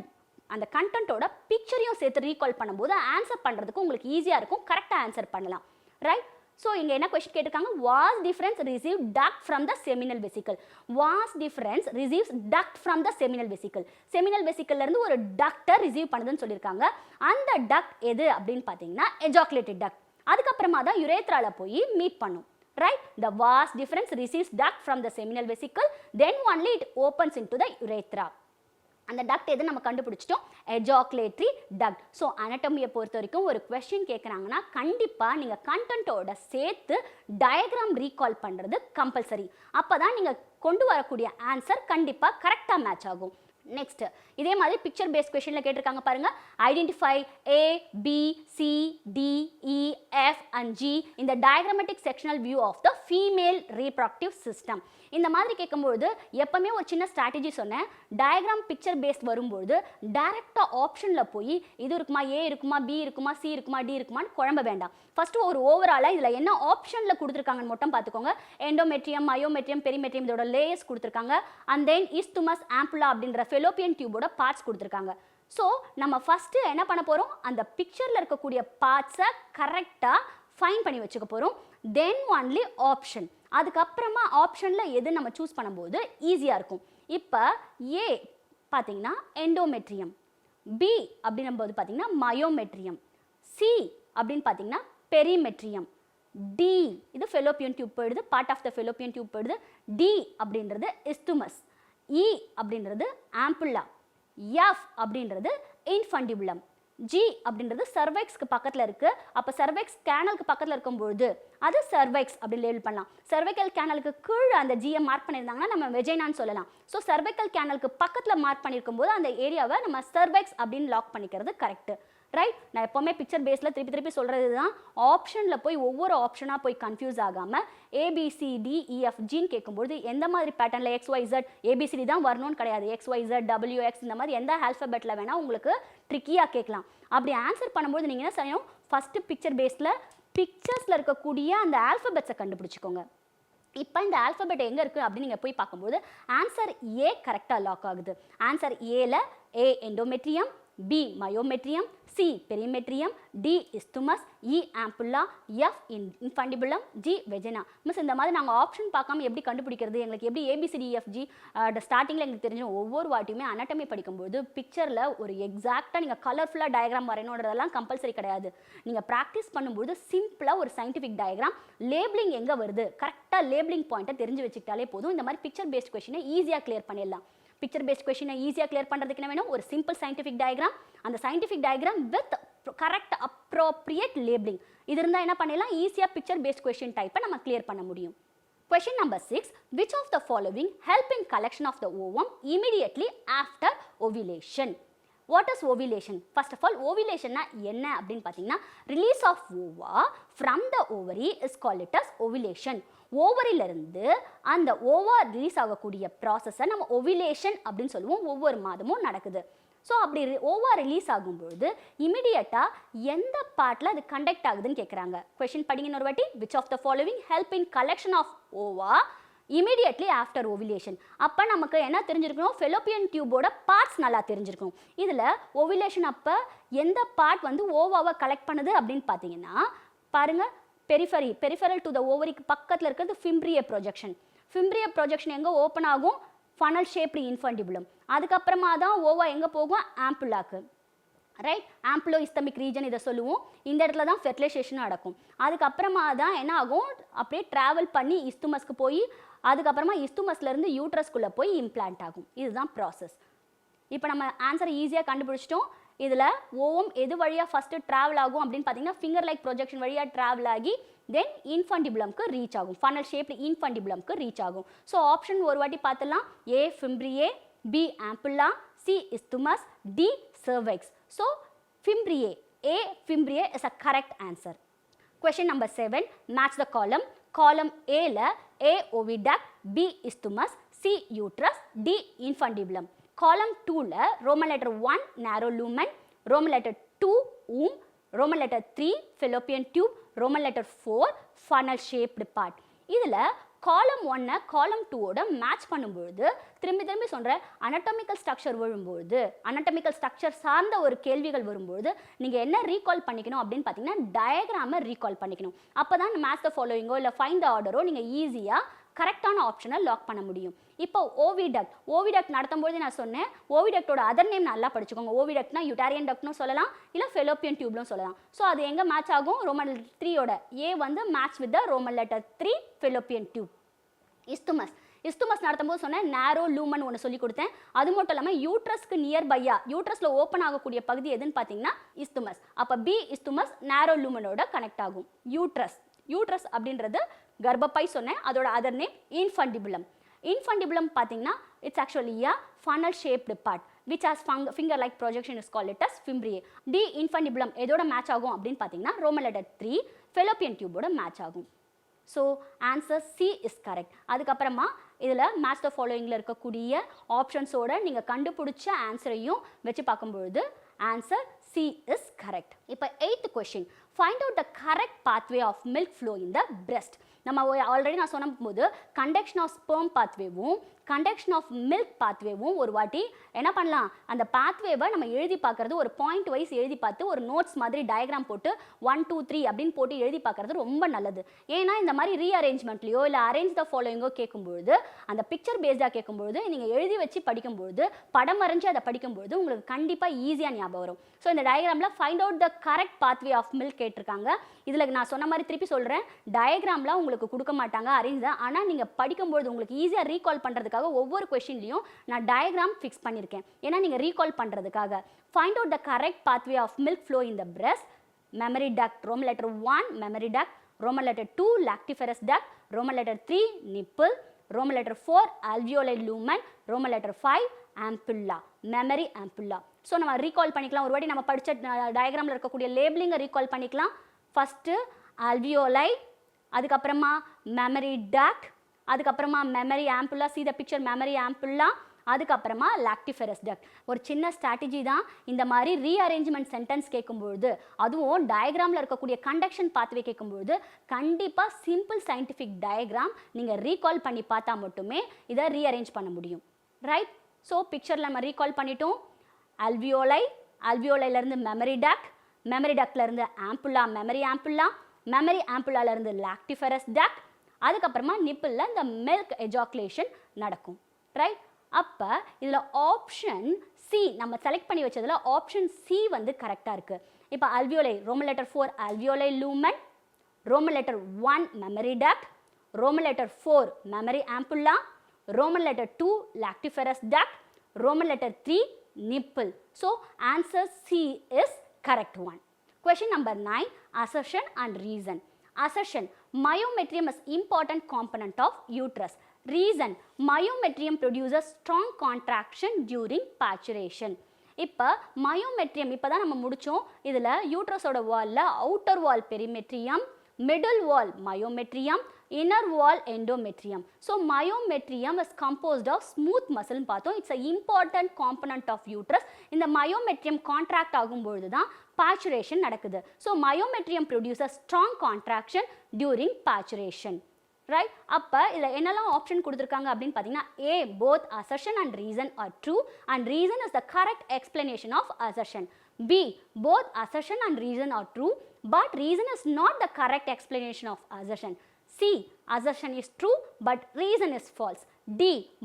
அந்த கண்டென்ட்டோட பிக்சரையும் சேர்த்து ரீகால் பண்ணும்போது ஆன்சர் பண்ணுறதுக்கு உங்களுக்கு ஈஸியாக இருக்கும். கரெக்டாக ஆன்சர் பண்ணலாம். ரைட். ஸோ இங்கே என்ன கொஸ்டின் கேட்டிருக்காங்க? Vas deferens receive duct from the seminal vesicle. Vas deferens receives duct from the seminal vesicle. Seminal வெசிக்கல்லேருந்து ஒரு டக்டை ரிசீவ் பண்ணுதுன்னு சொல்லியிருக்காங்க. அந்த டக்ட் எது அப்படின்னு பார்த்தீங்கன்னா எஜாக்குலேட்டட் டக்ட். அதுக்கப்புறமா தான் யுரேத்ரால போய் மீட் பண்ணும். Right. The was deferens receives duct from the seminal vesicle then only it opens in to the urethra. அந்த டக்ட் எது நம்ம கண்டுபிடிச்சிட்டோம்? Ejaculatory duct. ஸோ அனட்டமியை பொறுத்த வரைக்கும் ஒரு கொஸ்டின் கேட்குறாங்கன்னா கண்டிப்பாக நீங்கள் கண்டென்ட்டோட சேர்த்து டயக்ராம் ரீகால் பண்ணுறது கம்பல்சரி. அப்போ தான் நீங்கள் கொண்டு வரக்கூடிய ஆன்சர் கண்டிப்பாக கரெக்டாக மேட்ச் ஆகும். நெக்ஸ்ட் இதே மாதிரி பிக்சர் பேஸ்ட் கொஸ்டின்ல கேட்டிருக்காங்க பாருங்க. Identify A, B, C, D, E, F and G in the diagrammatic sectional view of the female reproductive system. இந்த மாதிரி கேட்கும்போது எப்பவுமே ஒரு சின்ன ஸ்ட்ராட்டஜி சொன்னேன். டயக்ராம் பிக்சர் பேஸ்ட் வரும்போது டைரக்டாக ஆப்ஷனில் போய் இது இருக்குமா, A இருக்குமா, B இருக்குமா, C இருக்குமா, D இருக்குமான்னு குழம்ப வேண்டாம். ஃபர்ஸ்ட் ஒரு ஓவராலாக இதில் என்ன ஆப்ஷனில் கொடுத்துருக்காங்கன்னு மட்டும் பார்த்துக்கோங்க. எண்டோமெட்ரியம், மயோமெட்ரியம், பெரிமெட்ரியம் இதோட லேயர்ஸ் கொடுத்துருக்காங்க. அண்ட் தென் இஸ்துமஸ், ஆம்புலா அப்படின்ற ஃபெலோப்பியன் டியூபோட பார்ட்ஸ் கொடுத்துருக்காங்க. ஸோ நம்ம ஃபஸ்ட்டு என்ன பண்ண போகிறோம்? அந்த பிக்சரில் இருக்கக்கூடிய பார்ட்ஸை கரெக்டாக ஃபைன் பண்ணி வச்சுக்க போகிறோம். Then only option. அதுக்கப்புறமா ஆப்ஷனில் எது நம்ம சூஸ் பண்ணும்போது ஈஸியாக இருக்கும். இப்போ ஏ பார்த்தீங்கன்னா எண்டோமெட்ரியம், பி அப்படின்னும்போது பார்த்தீங்கன்னா மயோமெட்ரியம், சி அப்படின்னு பார்த்தீங்கன்னா பெரிமெட்ரியம், டி இது ஃபெலோப்பியன் டியூப் போயிடுது, part of the fallopian tube போயிடுது, டி அப்படின்றது இஸ்துமஸ், இ அப்படின்றது ஆம்புல்லா, எஃப் அப்படின்றது இன்ஃபண்டிபுலம், ஜி அப்படின்றது சர்வைக்ஸ்க்கு பக்கத்தில் இருக்குது. அப்போ சர்வைக்ஸ் கேனலுக்கு பக்கத்தில் இருக்கும்பொழுது அது சர்வைக்ஸ் அப்படின்னு லேபிள் பண்ணலாம். சர்வைக்கல் கேனலுக்கு கீழே அந்த ஜியை மார்க் பண்ணியிருந்தாங்கன்னா நம்ம வெஜைனான்னு சொல்லலாம். ஸோ சர்வைக்கல் கேனலுக்கு பக்கத்தில் மார்க் பண்ணியிருக்கும் போது அந்த ஏரியாவை நம்ம சர்வைக்ஸ் அப்படின்னு லாக் பண்ணிக்கிறது கரெக்டு. ரைட். நான் எப்போவுமே பிக்சர் பேஸில் திருப்பி சொல்கிறது தான், ஆப்ஷனில் போய் ஒவ்வொரு ஆப்ஷனாக போய் கன்ஃபியூஸ் ஆகாமல் ABCDEFGன்னு கேட்கும்போது எந்த மாதிரி பேட்டர்னில் XYZ ABCD தான் வரணும்னு கிடையாது, XYZ WX இந்த மாதிரி எந்த ஆல்ஃபபெட்டில் வேணால் உங்களுக்கு ட்ரிக்கியாக கேட்கலாம். அப்படி ஆன்சர் பண்ணும்போது நீங்கள் என்ன செய்யணும், ஃபஸ்ட்டு பிக்சர் பேஸில் பிக்சர்ஸில் இருக்கக்கூடிய அந்த ஆல்ஃபபெட்ஸை கண்டுபிடிச்சிக்கோங்க. இப்போ இந்த ஆல்ஃபபெட் எங்கே இருக்குது அப்படின்னு நீங்கள் போய் பார்க்கும்போது ஆன்சர் ஏ கரெக்டாக லாக் ஆகுது. ஆன்சர் ஏல A endometrium, B myometrium, C perimetrium, D isthmus, E ampulla, F infundibulum, G vagina. Miss இந்த மாதிரி நாங்கள் ஆப்ஷன் பார்க்காம எப்படி கண்டுபிடிக்கிறது, எங்களுக்கு எப்படி ABCDEFG ஸ்டார்டிங்கில் எங்களுக்கு தெரிஞ்ச ஒவ்வொரு வாட்டியுமே அனாட்டமி படிக்கும்போது பிக்சரில் ஒரு எக்ஸாக்டாக நீங்கள் கலர்ஃபுல்லாக டயக்ராம் வரையணுன்றதெல்லாம் கம்பல்சரி கிடையாது. நீங்கள் ப்ராக்டிஸ் பண்ணும்போது சிம்பிளாக ஒரு சயின்டிஃபிக் டயக்ராம் லேபிளிங் எங்கே வருது கரெக்டாக லேபிளிங் பாயிண்ட்டை தெரிஞ்சு வச்சுக்கிட்டாலே போதும். இந்த மாதிரி பிக்சர் பேஸ்ட் கொஸ்டினை ஈஸியாக கிளியர் பண்ணிடலாம். பிக்சர் பேஸ்ட் கொஸ்டினை ஈஸியாக கிளியர் பண்ணுறதுக்கு என்ன வேணும், ஒரு சிம்பிள் சயின்டிஃபிக் டயக்ராம், அந்த scientific diagram with correct appropriate labelling. இது இருந்தால் என்ன பண்ணலாம், ஈஸியாக பிக்சர் பேஸ்ட் கொஸ்டின் டைப்பை நம்ம கிளியர் பண்ண முடியும். Question number 6. Which of the following help in collection of the ovum immediately after ovulation? What is ovulation? First of all, ovulation என்ன அப்படின்னு பார்த்தீங்கன்னா, release of ova from the ovary is called it as ovulation. ஓவரிலிருந்து அந்த ஓவா ரிலீஸ் ஆகக்கூடிய ப்ராசஸை நம்ம ஓவிலேஷன் அப்படின்னு சொல்லுவோம். ஒவ்வொரு மாதமும் நடக்குது. ஸோ அப்படி ஓவா ரிலீஸ் ஆகும்பொழுது இமிடியட்டாக எந்த பார்ட்டில் அது கண்டக்ட் ஆகுதுன்னு கேட்குறாங்க. கொஷின் படிங்கன்னு ஒரு வாட்டி. Which of the following help in collection of ova immediately after ovulation. அப்போ நமக்கு என்ன தெரிஞ்சிருக்கணும், ஃபெலோப்பியன் டியூபோட பார்ட்ஸ் நல்லா தெரிஞ்சிருக்கும். இதில் ஓவிலேஷன் அப்போ எந்த பார்ட் வந்து ஓவாவை கலெக்ட் பண்ணுது அப்படின்னு பார்த்தீங்கன்னா பாருங்கள், பெரிஃபரல் டு த ஓவரிக்கு பக்கத்தில் இருக்கிறது ஃபிம்ப்ரியே ப்ரொஜெக்ஷன். ஃபிம்ப்ரியே ப்ரொஜெக்ஷன் எங்கே ஓப்பன் ஆகும், ஃபனல் ஷேப்டு இன்ஃபண்டிபுலம். அதுக்கப்புறமா தான் ஓவா எங்கே போகும், ஆம்புலாக்கு. ரைட், ஆம்புலோ இஸ்தமிக் ரீஜன் இதை சொல்லுவோம். இந்த இடத்துல தான் ஃபெர்டிலைசேஷன் நடக்கும். அதுக்கப்புறமா தான் என்ன ஆகும், அப்படியே ட்ராவல் பண்ணி இஸ்துமஸ்க்கு போய் அதுக்கப்புறமா இஸ்துமஸ்லேருந்து யூட்ரஸ்குள்ளே போய் இம்ப்ளான்ட் ஆகும். இதுதான் ப்ராசஸ். இப்போ நம்ம ஆன்சரை ஈஸியாக கண்டுபிடிச்சிட்டோம். இதில் ஓவம் எது வழியாக ஃபஸ்ட்டு ட்ராவல் ஆகும் அப்படின்னு பார்த்தீங்கன்னா ஃபிங்கர் லைக் ப்ரொஜெக்ஷன் வழியாக ட்ராவல் ஆகி தென் இன்ஃபண்டிபுலம்க்கு ரீச் ஆகும், ஃபனல் ஷேப்டு இன்ஃபண்டிபுலம்க்கு ரீச் ஆகும். ஸோ ஆப்ஷன் ஒரு வாட்டி பார்த்துலாம். A fimbriae, B ampulla, C isthmus, D cervix. So fimbriae, A fimbriae is a correct answer. Question number 7. Match the column. Column A-ல A oviduct, B isthmus, C uterus, D infundibulum. Column 2-ல Roman letter 1 narrow lumen, Roman letter 2 womb, Roman letter 3 fallopian tube, Roman letter 4 funnel shaped part. இதில் காலம் 1 காலம் 2ஓட மேட்ச் பண்ணும்பொழுது திரும்பி சொல்கிறேன், அனட்டமிக்கல் ஸ்ட்ரக்சர் வரும்பொழுது, அனட்டமிக்கல் ஸ்ட்ரக்சர் சார்ந்த ஒரு கேள்விகள் வரும்பொழுது நீங்கள் என்ன ரீகால் பண்ணிக்கணும் அப்படின்னு பார்த்தீங்கன்னா டயக்ராமை ரீகால் பண்ணிக்கணும். அப்போ தான் மேட்ச் த ஃபாலோயிங்கோ இல்லை ஃபைண்ட் த ஆர்டரோ நீங்கள் ஈஸியாக கரெக்டான ஆப்ஷனை லாக் பண்ண முடியும். இப்போ ஓவிடக்ட் நடத்தும்போது நான் சொன்னேன், ஓவிடக்டோட அதர் நேம் நல்லா படிச்சுக்கோங்க. ஓவிடக்ட்னா யூட்டாரியன் டக்ட்னும் சொல்லலாம், இல்லை ஃபெலோப்பியன் டியூப்லும் சொல்லலாம். ஸோ அது எங்கே மேட்ச் ஆகும், ரோமன் 3ஓட ஏ வந்து match with the Roman letter 3 Fallopian tube. Isthmus நடத்தும்போது சொன்னேன் நேரோ லூமன் ஒன்று சொல்லி கொடுத்தேன். அது மட்டும் இல்லாமல் யூட்ரஸ்க்கு நியர்பையா யூட்ரஸில் ஓப்பன் ஆகக்கூடிய பகுதி எதுன்னு பார்த்தீங்கன்னா இஸ்துமஸ். அப்போ பி இஸ்துமஸ் நேரோ லூமனோட கனெக்ட் ஆகும். யூட்ரஸ் அப்படின்றது கர்ப்பப்பை சொன்னேன், அதோட அதர் நேம் இன்ஃபண்டிபுலம். இன்ஃபண்டிபுலம் பார்த்தீங்கன்னா it's actually a funnel shaped part which has finger like projection is called it as fimbriae. D infundibulum எதோட மேட்ச் ஆகும் அப்படின்னு பார்த்தீங்கன்னா ரோமன் லெட்டர் 3 ஃபெலோப்பியன் டியூபோட மேட்ச் ஆகும். So answer C is correct. அதுக்கப்புறமா இதில் மேட்ச் த ஃபாலோயிங்கில் இருக்கக்கூடிய ஆப்ஷன்ஸோட நீங்கள் கண்டுபிடிச்ச ஆன்சரையும் வச்சு பார்க்கும்பொழுது ஆன்சர் சி இஸ் கரெக்ட். இப்போ 8th question, find out the correct pathway of milk flow in the breast. நம்ம ஆல்ரெடி நான் சொன்னபோது கண்டக்ஷன் ஆஃப் ஸ்பெர்ம் பாத்வேவும் கண்டக்ஷன் ஆஃப் மில்க் பாத்வேவும் ஒரு வாட்டி என்ன பண்ணலாம், அந்த பாத்வேவை நம்ம எழுதி பார்க்குறது ஒரு பாயிண்ட் வைஸ் எழுதி பார்த்து ஒரு நோட்ஸ் மாதிரி டயக்ராம் போட்டு 1 2 3 அப்படின்னு போட்டு எழுதி பார்க்குறது ரொம்ப நல்லது. ஏன்னா இந்த மாதிரி ரீஅரேஞ்ச்மெண்ட்லையோ இல்லை அரேஞ்ச் த ஃபாலோயிங்கோ கேட்கும்பொழுது அந்த பிக்சர் பேஸ்டாக கேட்கும்பொழுது நீங்கள் எழுதி வச்சு படிக்கும்பொழுது படம் வரைஞ்சி அதை படிக்கும்பொழுது உங்களுக்கு கண்டிப்பாக ஈஸியாக ஞாபகம் வரும். ஸோ இந்த டயக்ராமில் find out the correct pathway of milk கேட்டிருக்காங்க. இதில் நான் சொன்ன மாதிரி திருப்பி சொல்கிறேன், டயக்ராம்லாம் உங்களுக்கு கொடுக்க மாட்டாங்க அரேஞ்ச் தான். ஆனால் நீங்கள் படிக்கும்போது உங்களுக்கு ஈஸியாக ரீகால் பண்ணுறதுக்காக ஒவ்வொரு கொஸ்டின்லையும் நான் டயக்ராம் ஃபிக்ஸ் பண்ணியிருக்கேன். ஏன்னா நீங்கள் ரீகால் பண்ணுறதுக்காக. Find out the correct pathway of milk flow in the breast. Mammary duct, Roman letter 1 mammary duct, Roman letter 2 lactiferous duct, Roman letter 3 nipple, Roman letter 4 alveolar lumen, Roman letter 5 ampulla, memory ampulla. So நம்ம ரீகால் பண்ணிக்கலாம். ஒரு வாட்டி நம்ம படித்த டயக்ராமில் இருக்கக்கூடிய லேபிளிங்கை ரீகால் பண்ணிக்கலாம். ஃபஸ்ட்டு alveoli, அதுக்கப்புறமா மெமரி டக்ட், அதுக்கப்புறமா mammary ampulla, see the picture mammary ampulla, அதுக்கப்புறமா லாக்டிஃபெரஸ் டக்ட். ஒரு சின்ன ஸ்ட்ராட்டஜி தான் இந்த மாதிரி ரீஅரேஞ்ச்மெண்ட் சென்டென்ஸ் கேட்கும்பொழுது, அதுவும் டயக்ராமில் இருக்கக்கூடிய கண்டக்ஷன் பாத்வே கேட்கும்பொழுது கண்டிப்பாக சிம்பிள் சயின்டிஃபிக் டயக்ராம் நீங்கள் ரீகால் பண்ணி பார்த்தா மட்டுமே இதை ரீஅரேஞ்ச் பண்ண முடியும். ரைட்? ஸோ பிக்சரில் நம்ம ரீகால் பண்ணிட்டோம். alveoli, alveoli-லேருந்து மெமரி டக்ட், மெமரி டக்ட்லேருந்து ஆம்புலா, மெமரி ஆம்புலா, மெமரி ஆம்புலாலேருந்து லாக்டிஃபெரஸ் டக்ட், அதுக்கப்புறமா நிப்பிளில் இந்த மில்க் எஜாக்குலேஷன் நடக்கும். ரைட்? அப்போ இதில் ஆப்ஷன் சி நம்ம செலக்ட் பண்ணி வச்சதில் ஆப்ஷன் சி வந்து கரெக்டாக இருக்குது. இப்போ alveoli, Roman letter 4 alveoli lumen, Roman letter 1 mammary duct, Roman letter 4 memory ஆம்புலா, Roman letter 2 lactiferous duct, Roman letter 3 nipple. So answer C is correct one. Question number 9, assertion and reason. Assertion, myometrium is important component of uterus. Reason, myometrium produces strong contraction during paturation. இப்போ மயோமெட்ரியம் இப்போ தான் நம்ம முடித்தோம். இதில் யூட்ரஸோட வாலில் outer wall perimetrium, middle wall myometrium, inner wall endometrium. So myometrium is composed of smooth மசில்னு பார்த்தோம். It's a important component of uterus. இந்த மயோமெட்ரியம் கான்ட்ராக்ட் ஆகும்பொழுது தான் பேச்சுரேஷன் நடக்குது. So myometrium produces strong contraction during parturition. Right? அப்போ இதில் என்னெல்லாம் ஆப்ஷன் கொடுத்துருக்காங்க அப்படின்னு பார்த்தீங்கன்னா, A, both assertion and reason are true and reason is the correct explanation of assertion. B, both assertion and reason are true but reason is not the correct explanation of assertion. C, assertion is true but reason is false. D,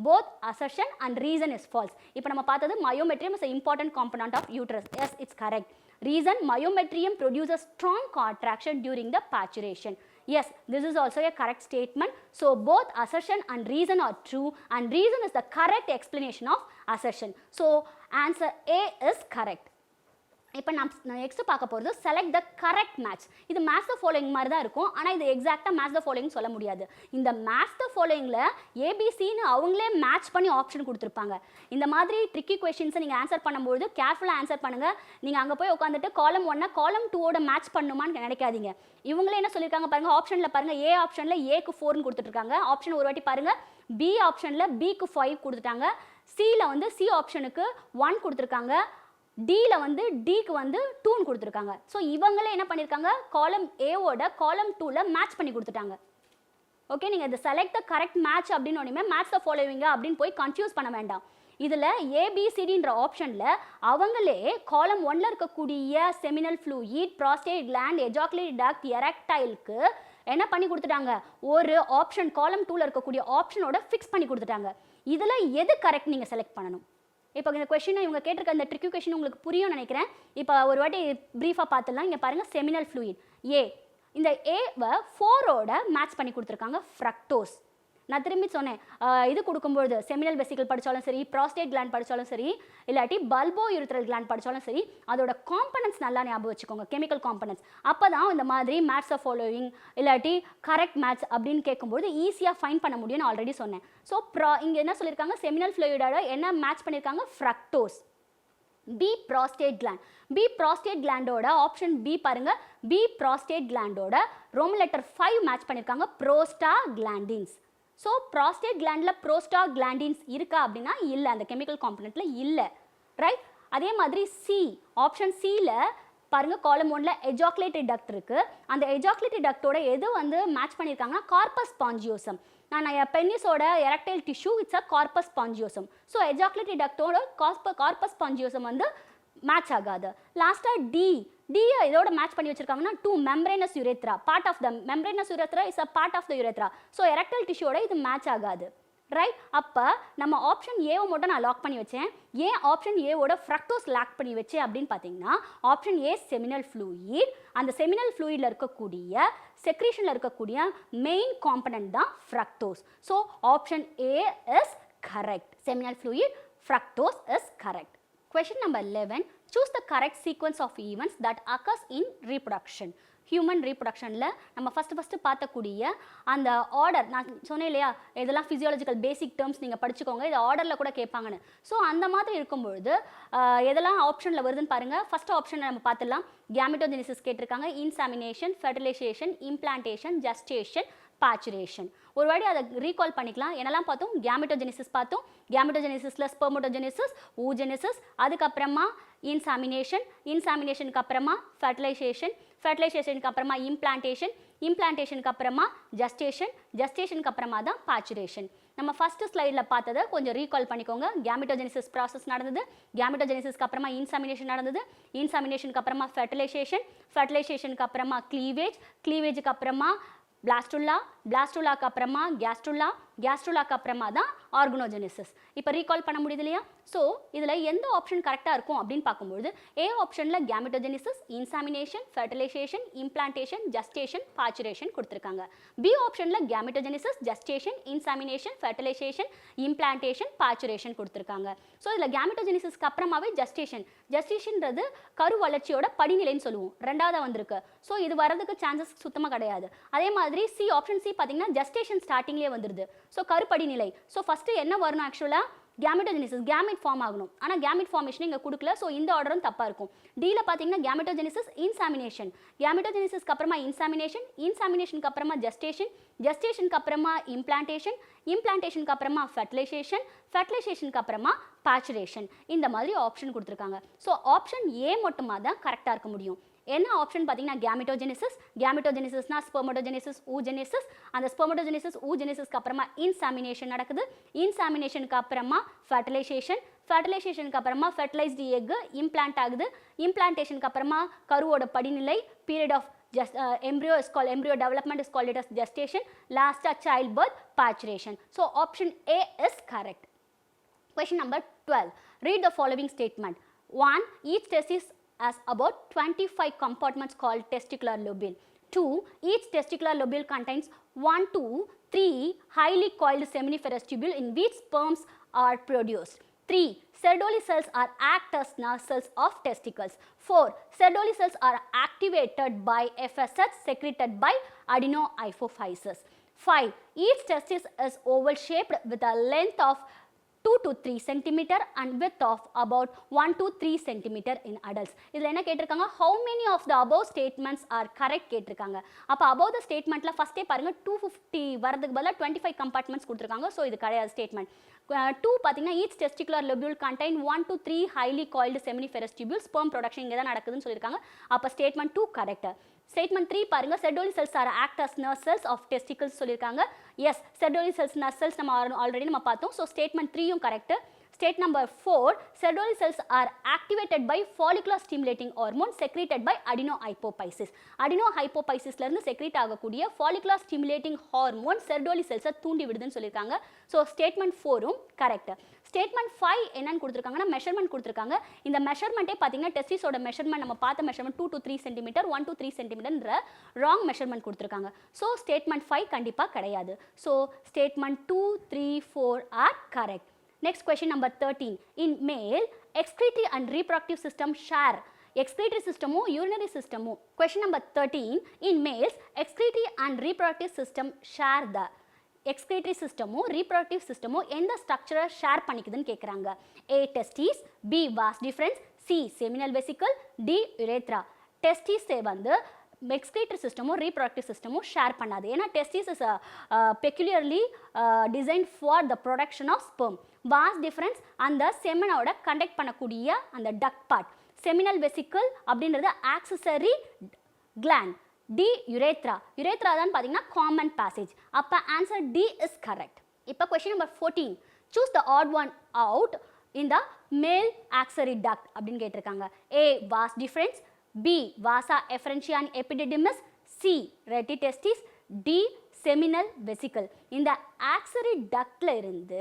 both assertion and reason is false. இப்போ நம்ம பார்த்தது myometrium is an important component of uterus. Yes, it's correct. Reason, myometrium produces strong contraction during the paturation. Yes, this is also a correct statement. So both assertion and reason are true and reason is the correct explanation of assertion. So answer A is correct. இப்போ நான் நெக்ஸ்ட் பார்க்க போகிறது செலக்ட் த கரெக்ட் மேட்ச். இது மேட்ச் த ஃபாலோயிங் மாதிரி தான் இருக்கும், ஆனால் இது எக்ஸாக்டாக மேட்ச் த ஃபாலோயிங் சொல்ல முடியாது. இந்த மேட்ச் த ஃபாலோயிங்கில் ஏபிசின்னு அவங்களே மேட்ச் பண்ணி ஆப்ஷன் கொடுத்துருப்பாங்க. இந்த மாதிரி ட்ரிக்கி கொஷின்ஸை நீங்கள் ஆன்சர் பண்ணும்போது கேர்ஃபுல்லாக ஆன்சர் பண்ணுங்கள். நீங்கள் அங்கே போய் உட்காந்துட்டு காலம் 1 காலம் 2ஓட மேட்ச் பண்ணுமான்னு நினைக்காதீங்க. இவங்களே என்ன சொல்லியிருக்காங்க பாருங்கள், ஆப்ஷனில் பாருங்கள், ஏ ஆப்ஷனில் ஏக்கு 4ன்னு கொடுத்துட்ருக்காங்க. ஆப்ஷன் ஒரு வாட்டி பாருங்கள், பி ஆப்ஷனில் பிக்கு 5 கொடுத்துட்டாங்க, சியில் வந்து சி ஆப்ஷனுக்கு 1 கொடுத்துருக்காங்க, டியில் வந்து டிக்கு வந்து 2ன்னு கொடுத்துருக்காங்க. ஸோ இவங்களே என்ன பண்ணியிருக்காங்க, காலம் ஏவோட காலம் 2ல மேட்ச் பண்ணி கொடுத்துட்டாங்க. ஓகே, நீங்கள் இந்த செலக்ட் த கரெக்ட் மேட்ச் அப்படின்னு ஒன்றுமே மேட்ச் த ஃபாலோவிங்க அப்படின்னு போய் கன்ஃபியூஸ் பண்ண வேண்டாம். இதில் ஏபிசிடின்ற ஆப்ஷனில் அவங்களே காலம் 1ல் இருக்கக்கூடிய seminal fluid, prostate gland, ejaculatory duct, எரெக்டைலுக்கு என்ன பண்ணி கொடுத்துட்டாங்க, ஒரு ஆப்ஷன் காலம் 2ல இருக்கக்கூடிய ஆப்ஷனோட ஃபிக்ஸ் பண்ணி கொடுத்துட்டாங்க. இதில் எது கரெக்ட் நீங்கள் செலக்ட் பண்ணணும். இப்போ இந்த கொஷினை இவங்க கேட்டிருக்க இந்த ட்ரிக்கி கொஷின் உங்களுக்கு புரியும் நினைக்கிறேன். இப்போ ஒரு வாட்டி ப்ரீஃபாக பார்த்துடலாம். இங்கே பாருங்கள், செமினல் ஃப்ளூயிட் ஏ, இந்த ஏவை 4ஓட மேட்ச் பண்ணி கொடுத்துருக்காங்க, ஃப்ரக்டோஸ். நான் திரும்பி சொன்னேன், இது கொடுக்கும்பொழுது செமினல் வெசிக்கல் படித்தாலும் சரி, ப்ராஸ்டேட் கிளாண்ட் படித்தாலும் சரி, இல்லாட்டி பல்போ யூரித்ரல் கிளாண்ட் படித்தாலும் சரி, அதோட காம்பனன்ட்ஸ் நல்லா ஞாபகம் வச்சுக்கோங்க, கெமிக்கல் காம்பனன்ட்ஸ். அப்போ தான் இந்த மாதிரி மேட்ச் ஆஃப் ஃபாலோவிங் இல்லாட்டி கரெக்ட் மேட்ச் அப்படின்னு கேட்கும்போது ஈஸியாக ஃபைன் பண்ண முடியும்னு ஆல்ரெடி சொன்னேன். ஸோ இங்கே என்ன சொல்லியிருக்காங்க, செமினல் ஃப்ளூயிடோட என்ன மேட்ச் பண்ணியிருக்காங்க, fructose. B, prostate gland. B prostate கிளாண்டோட ஆப்ஷன் பி பாருங்க, பி ப்ராஸ்டேட் கிளாண்டோட ரோமன் லெட்டர் 5 மேட்ச் பண்ணியிருக்காங்க, ப்ரோஸ்டாகிளாண்டின்ஸ். ஸோ ப்ராஸ்டேட் கிளாண்டில் ப்ரோஸ்டாகிளாண்டின்ஸ் இருக்கா அப்படின்னா இல்லை, அந்த கெமிக்கல் காம்பனண்ட்டில் இல்லை. ரைட்? அதே மாதிரி சி, ஆப்ஷன் சியில் பாருங்கள், காலம் 1ல் எஜாகுலேட்டரி டக்ட் இருக்குது. அந்த எஜாகுலேட்டரி டக்டோட எது வந்து மேட்ச் பண்ணியிருக்காங்கன்னா, கார்பஸ் ஸ்பாஞ்சியோசம். நான் பெனிஸோட erectile tissue it's a corpus spongiosum. So ejaculatory டக்டோட கார்பஸ் ஸ்பாஞ்சியோசம் வந்து மேட்ச் ஆகாது. லாஸ்ட்டாக டியை இதோட மேட்ச் பண்ணி வச்சிருக்காங்கன்னா 2 membranous urethra, part of the membranous urethra is a part of the urethra. So erectile டிஷ்யூவோட இது மேட்ச் ஆகாது. ரைட்? அப்போ நம்ம ஆப்ஷன் ஏவை மட்டும் நான் லாக் பண்ணி வச்சேன். ஏன் ஆப்ஷன் ஏவோட ஃப்ரக்டோஸ் லாக் பண்ணி வச்சேன் அப்படின்னு பார்த்தீங்கன்னா, ஆப்ஷன் ஏ செமினல் ஃப்ளூயிட். அந்த செமினல் ஃப்ளூயிடில் இருக்கக்கூடிய செக்ரீஷனில் இருக்கக்கூடிய மெயின் காம்பனண்ட் தான் fructose. So option A is correct. Seminal fluid, fructose is correct. Question number 11, choose the correct sequence of events that occurs in reproduction. Human ரீப்ரொடக்ஷனில் நம்ம ஃபஸ்ட்டு பார்த்தக்கூடிய அந்த ஆர்டர் நான் சொன்னேன் இல்லையா, இதெல்லாம் ஃபிசியாலஜிக்கல் பேசிக் டேர்ம்ஸ் நீங்கள் படிச்சுக்கோங்க, இது ஆர்டரில் கூட கேட்பாங்கன்னு. ஸோ அந்த மாதிரி இருக்கும்பொழுது எதெல்லாம் ஆப்ஷனில் வருதுன்னு பாருங்கள். ஃபஸ்ட் ஆப்ஷன் நம்ம பார்த்துடலாம். கேமிட்டோஜெனிசிஸ் கேட்டிருக்காங்க, இன்சாமினேஷன், ஃபெர்டிலைசேஷன், இம்ப்ளான்டேஷன், ஜஸ்டேஷன், பேச்சுரேஷன். ஒரு வாட்டி அதை ரீகால் பண்ணிக்கலாம். என்னெல்லாம் பார்த்தோம்? கேமிட்டோஜெனிசிஸ் பார்த்தோம். கேமிட்டோஜெனிசிஸில் ஸ்பெர்மோட்டோஜெனிசிஸ், ஊஜெனிசிஸ், அதுக்கப்புறமா இன்சாமினேஷன், இன்சாமினேஷனுக்கு அப்புறமா ஃபெர்டிலைசேஷன், ஃபெர்டிலைசேஷனுக்கு அப்புறமா இம்ப்ளான்டேஷன், இம்ப்ளான்டேஷனுக்கு அப்புறமா ஜஸ்டேஷன், ஜஸ்டேஷனுக்கு அப்புறமா தான் பேச்சுரேஷன். நம்ம ஃபர்ஸ்ட் ஸ்லைடில் பார்த்ததை கொஞ்சம் ரீகால் பண்ணிக்கோங்க. கேமிட்டோஜெனிசிஸ் ப்ராசஸ் நடந்தது, கேமிட்டோஜெனிசிஸ்க்கு அப்புறமா இன்சாமினேஷன் நடந்தது, இன்சாமினேஷனுக்கு அப்புறமா ஃபெர்டிலைசேஷன், ஃபெர்டிலைசேஷனுக்கு அப்புறமா க்ளீவேஜ், க்ளீவேஜுக்கு அப்புறமா பிளாஸ்டுலா, பிளாஸ்டுலாக்கு அப்புறமா கேஸ்ட்ருலா, கேஸ்ட்ருலாக்கு அப்புறமா தான் ஆர்கனோஜெனிசிஸ். இப்போ ரீகால் பண்ண முடியுது இல்லையா? ஸோ இதில் எந்த ஆப்ஷன் கரெக்டாக இருக்கும் அப்படின்னு பார்க்கும்போது ஏ ஆப்ஷனில் கேமிட்டோஜெனிசிஸ், இன்சாமினேஷன், ஃபெர்டிலைசேஷன், இம்ப்ளான்டேஷன், ஜஸ்டேஷன், பேச்சுரேஷன் கொடுத்துருக்காங்க. பி ஆப்ஷனில் கேமிட்டோஜெனிசிஸ், ஜஸ்டேஷன், இன்சாமினேஷன், ஃபெர்டிலைசேஷன், இம்ப்ளான்டேஷன், பேச்சுரேஷன் கொடுத்துருக்காங்க. ஸோ இதில் கேமிட்டோஜெனிசிஸ்க்கு அப்புறமாவே ஜஸ்டேஷன், ஜஸ்டேஷன்றது கரு வளர்ச்சியோட படிநிலைன்னு சொல்லுவோம், ரெண்டாவது வந்திருக்கு. ஸோ இது வரதுக்கு சான்சஸ் சுத்தமாக கிடையாது. அதே மாதிரி சி ஆப்ஷன் சி பார்த்தீங்கன்னா ஜஸ்டேஷன் ஸ்டார்டிங்லேயே வந்துடுது. ஸோ கருப்படி நிலை. ஸோ ஃபஸ்ட்டு என்ன வரணும்? ஆக்சுவலாக கேமிட்டோஜெனிசிஸ், கேமிட் ஃபார்ம் ஆகணும். ஆனால் கேமிட் ஃபார்மேஷன் இங்கே கொடுக்கல. ஸோ இந்த ஆர்டரும் தப்பாக இருக்கும். டியில் பார்த்தீங்கன்னா கேமிட்டோஜெனிசிஸ், இன்சாமினேஷன், கேமிட்டோஜெனிசிஸ்க்கு அப்புறமா இன்சாமினேஷன், இன்சாமினேஷனுக்கு அப்புறமா ஜஸ்டேஷன், ஜஸ்டேஷனுக்கு அப்புறமா இம்ப்ளான்டேஷன், இம்ப்ளான்டேஷனுக்கு அப்புறமா ஃபெர்டிலைசேஷன், ஃபெர்டிலைசேஷனுக்கு அப்புறமா பேச்சுரேஷன். இந்த மாதிரி ஆப்ஷன் கொடுத்துருக்காங்க. ஸோ ஆப்ஷன் ஏ மட்டுமா தான் கரெக்டாக இருக்க முடியும். என்ன ஆப்ஷன் பார்த்தீங்கன்னா கேமிட்டோஜெனிசிஸ், கேமிட்டோஜெனிசிஸ்னா ஸ்பெர்மோட்டோஜெனிசிஸ், ஊஜெனிசிஸ், அந்த ஸ்பெர்மோட்டோஜெனிசிஸ் ஊஜெனிசிஸ்க்கு அப்புறமா இன்சாமினேஷன் நடக்குது, இன்சாமினேஷனுக்கு அப்புறமா ஃபெர்டிலைசேஷன், ஃபெர்டிலைசேஷனுக்கு அப்புறமா ஃபெர்டிலைஸ்டு எக் இம்ப்ளான்ட் ஆகுது, இம்ப்ளான்டேஷனுக்கு அப்புறமா கருவோட படிநிலை, period of embryo is called embryo development is called it as gestation, last childbirth, paturation. So option A is correct. Question number 12. Read the following statement. 1. Each testis has about 25 compartments called testicular lobule. 2. Each testicular lobule contains 1 to 3 highly coiled seminiferous tubule in which sperms are produced. 3. Sertoli cells are act as nerve cells of testicles. 4. Sertoli cells are activated by FSH secreted by adenohypophysis. 5. Each testis is oval shaped with a length of 2 to 3 cm and width of about 1 to 3 cm in adults. இதில் என்ன கேட்டிருக்காங்க? How many of the above statements are correct கேட்டிருக்காங்க. அப்போ above the statementல ஃபஸ்ட்டே பாருங்கள் 250 வரதுக்கு பதிலாக 25 compartments கொடுத்துருக்காங்க. ஸோ இது கிடையாது ஸ்டேட்மெண்ட். 2 பார்த்தீங்கன்னா each testicular lobule contain 1 to 3 highly coiled seminiferous tubules, sperm production இங்கே தான் நடக்குதுன்னு சொல்லியிருக்காங்க. அப்போ ஸ்டேட்மெண்ட் 2 கரெக்ட். ஸ்டேட்மெண்ட் 3 பாருங்க, Sertoli cells are act as nerve cells of testicles சொல்லியிருக்காங்க. Yes, Sertoli cells nerve cells நம்ம ஆல்ரெடி நம்ம பார்த்தோம். ஸோ ஸ்டேட்மெண்ட் 3யும் correct. State number 4, Sertoli cells are activated by follicular stimulating hormone secreted by adenohypophysis. Adenohypophysis இருந்து secrete ஆகக்கூடிய follicular stimulating hormone Sertoli cells தூண்டி விடுதுன்னு சொல்லியிருக்காங்க. ஸோ ஸ்டேட்மெண்ட் 4ம் கரெக்ட். ஸ்டேட்மெண்ட் 5 என்னன்னு கொடுத்துருக்காங்கன்னா மெஷர்மெண்ட் கொடுத்துருக்காங்க. இந்த மெஷர்மெண்ட்டே பார்த்தீங்கன்னா டெஸ்டிஸோட மெஷர்மெண்ட் நம்ம பார்த்த measurement 2 to 3 cm, 1 to 3 cm wrong measurement கொடுத்துருக்காங்க. ஸோ ஸ்டேட்மெண்ட் 5 கண்டிப்பாக கிடையாது. So statement 2, 3, 4 are correct. Next question number 13. In male, excretory and reproductive system share. Excretory system or urinary system. Question number 13. In males, excretory and reproductive system share the excretory system or reproductive system எந்த structure share பண்ணிக்குதுன்னு கேட்குறாங்க. A. Testes, B. Vas deferens, C. Seminal vesicle, D. Urethra. Testes வந்து excretory system or reproductive system share பண்ணாது. ஏன்னா testis is peculiarly designed for the production of sperm. Vas deferens அந்த செமனோட கண்டக்ட் பண்ணக்கூடிய அந்த டக் பார்ட். செமினல் வெசிக்கிள் அப்படின்றது accessory gland. D urethra. Urethra தான் பார்த்தீங்கன்னா காமன் பேசேஜ். அப்போ ஆன்சர் டி இஸ் கரெக்ட். இப்போ question number 14. Choose the odd one out in the male accessory duct அப்படின்னு கேட்டிருக்காங்க. A. Vas deferens, B. Vasa efferentia and epididymis, C. Retitestis, D. Seminal vesicle. இந்த axillary ductல இருந்து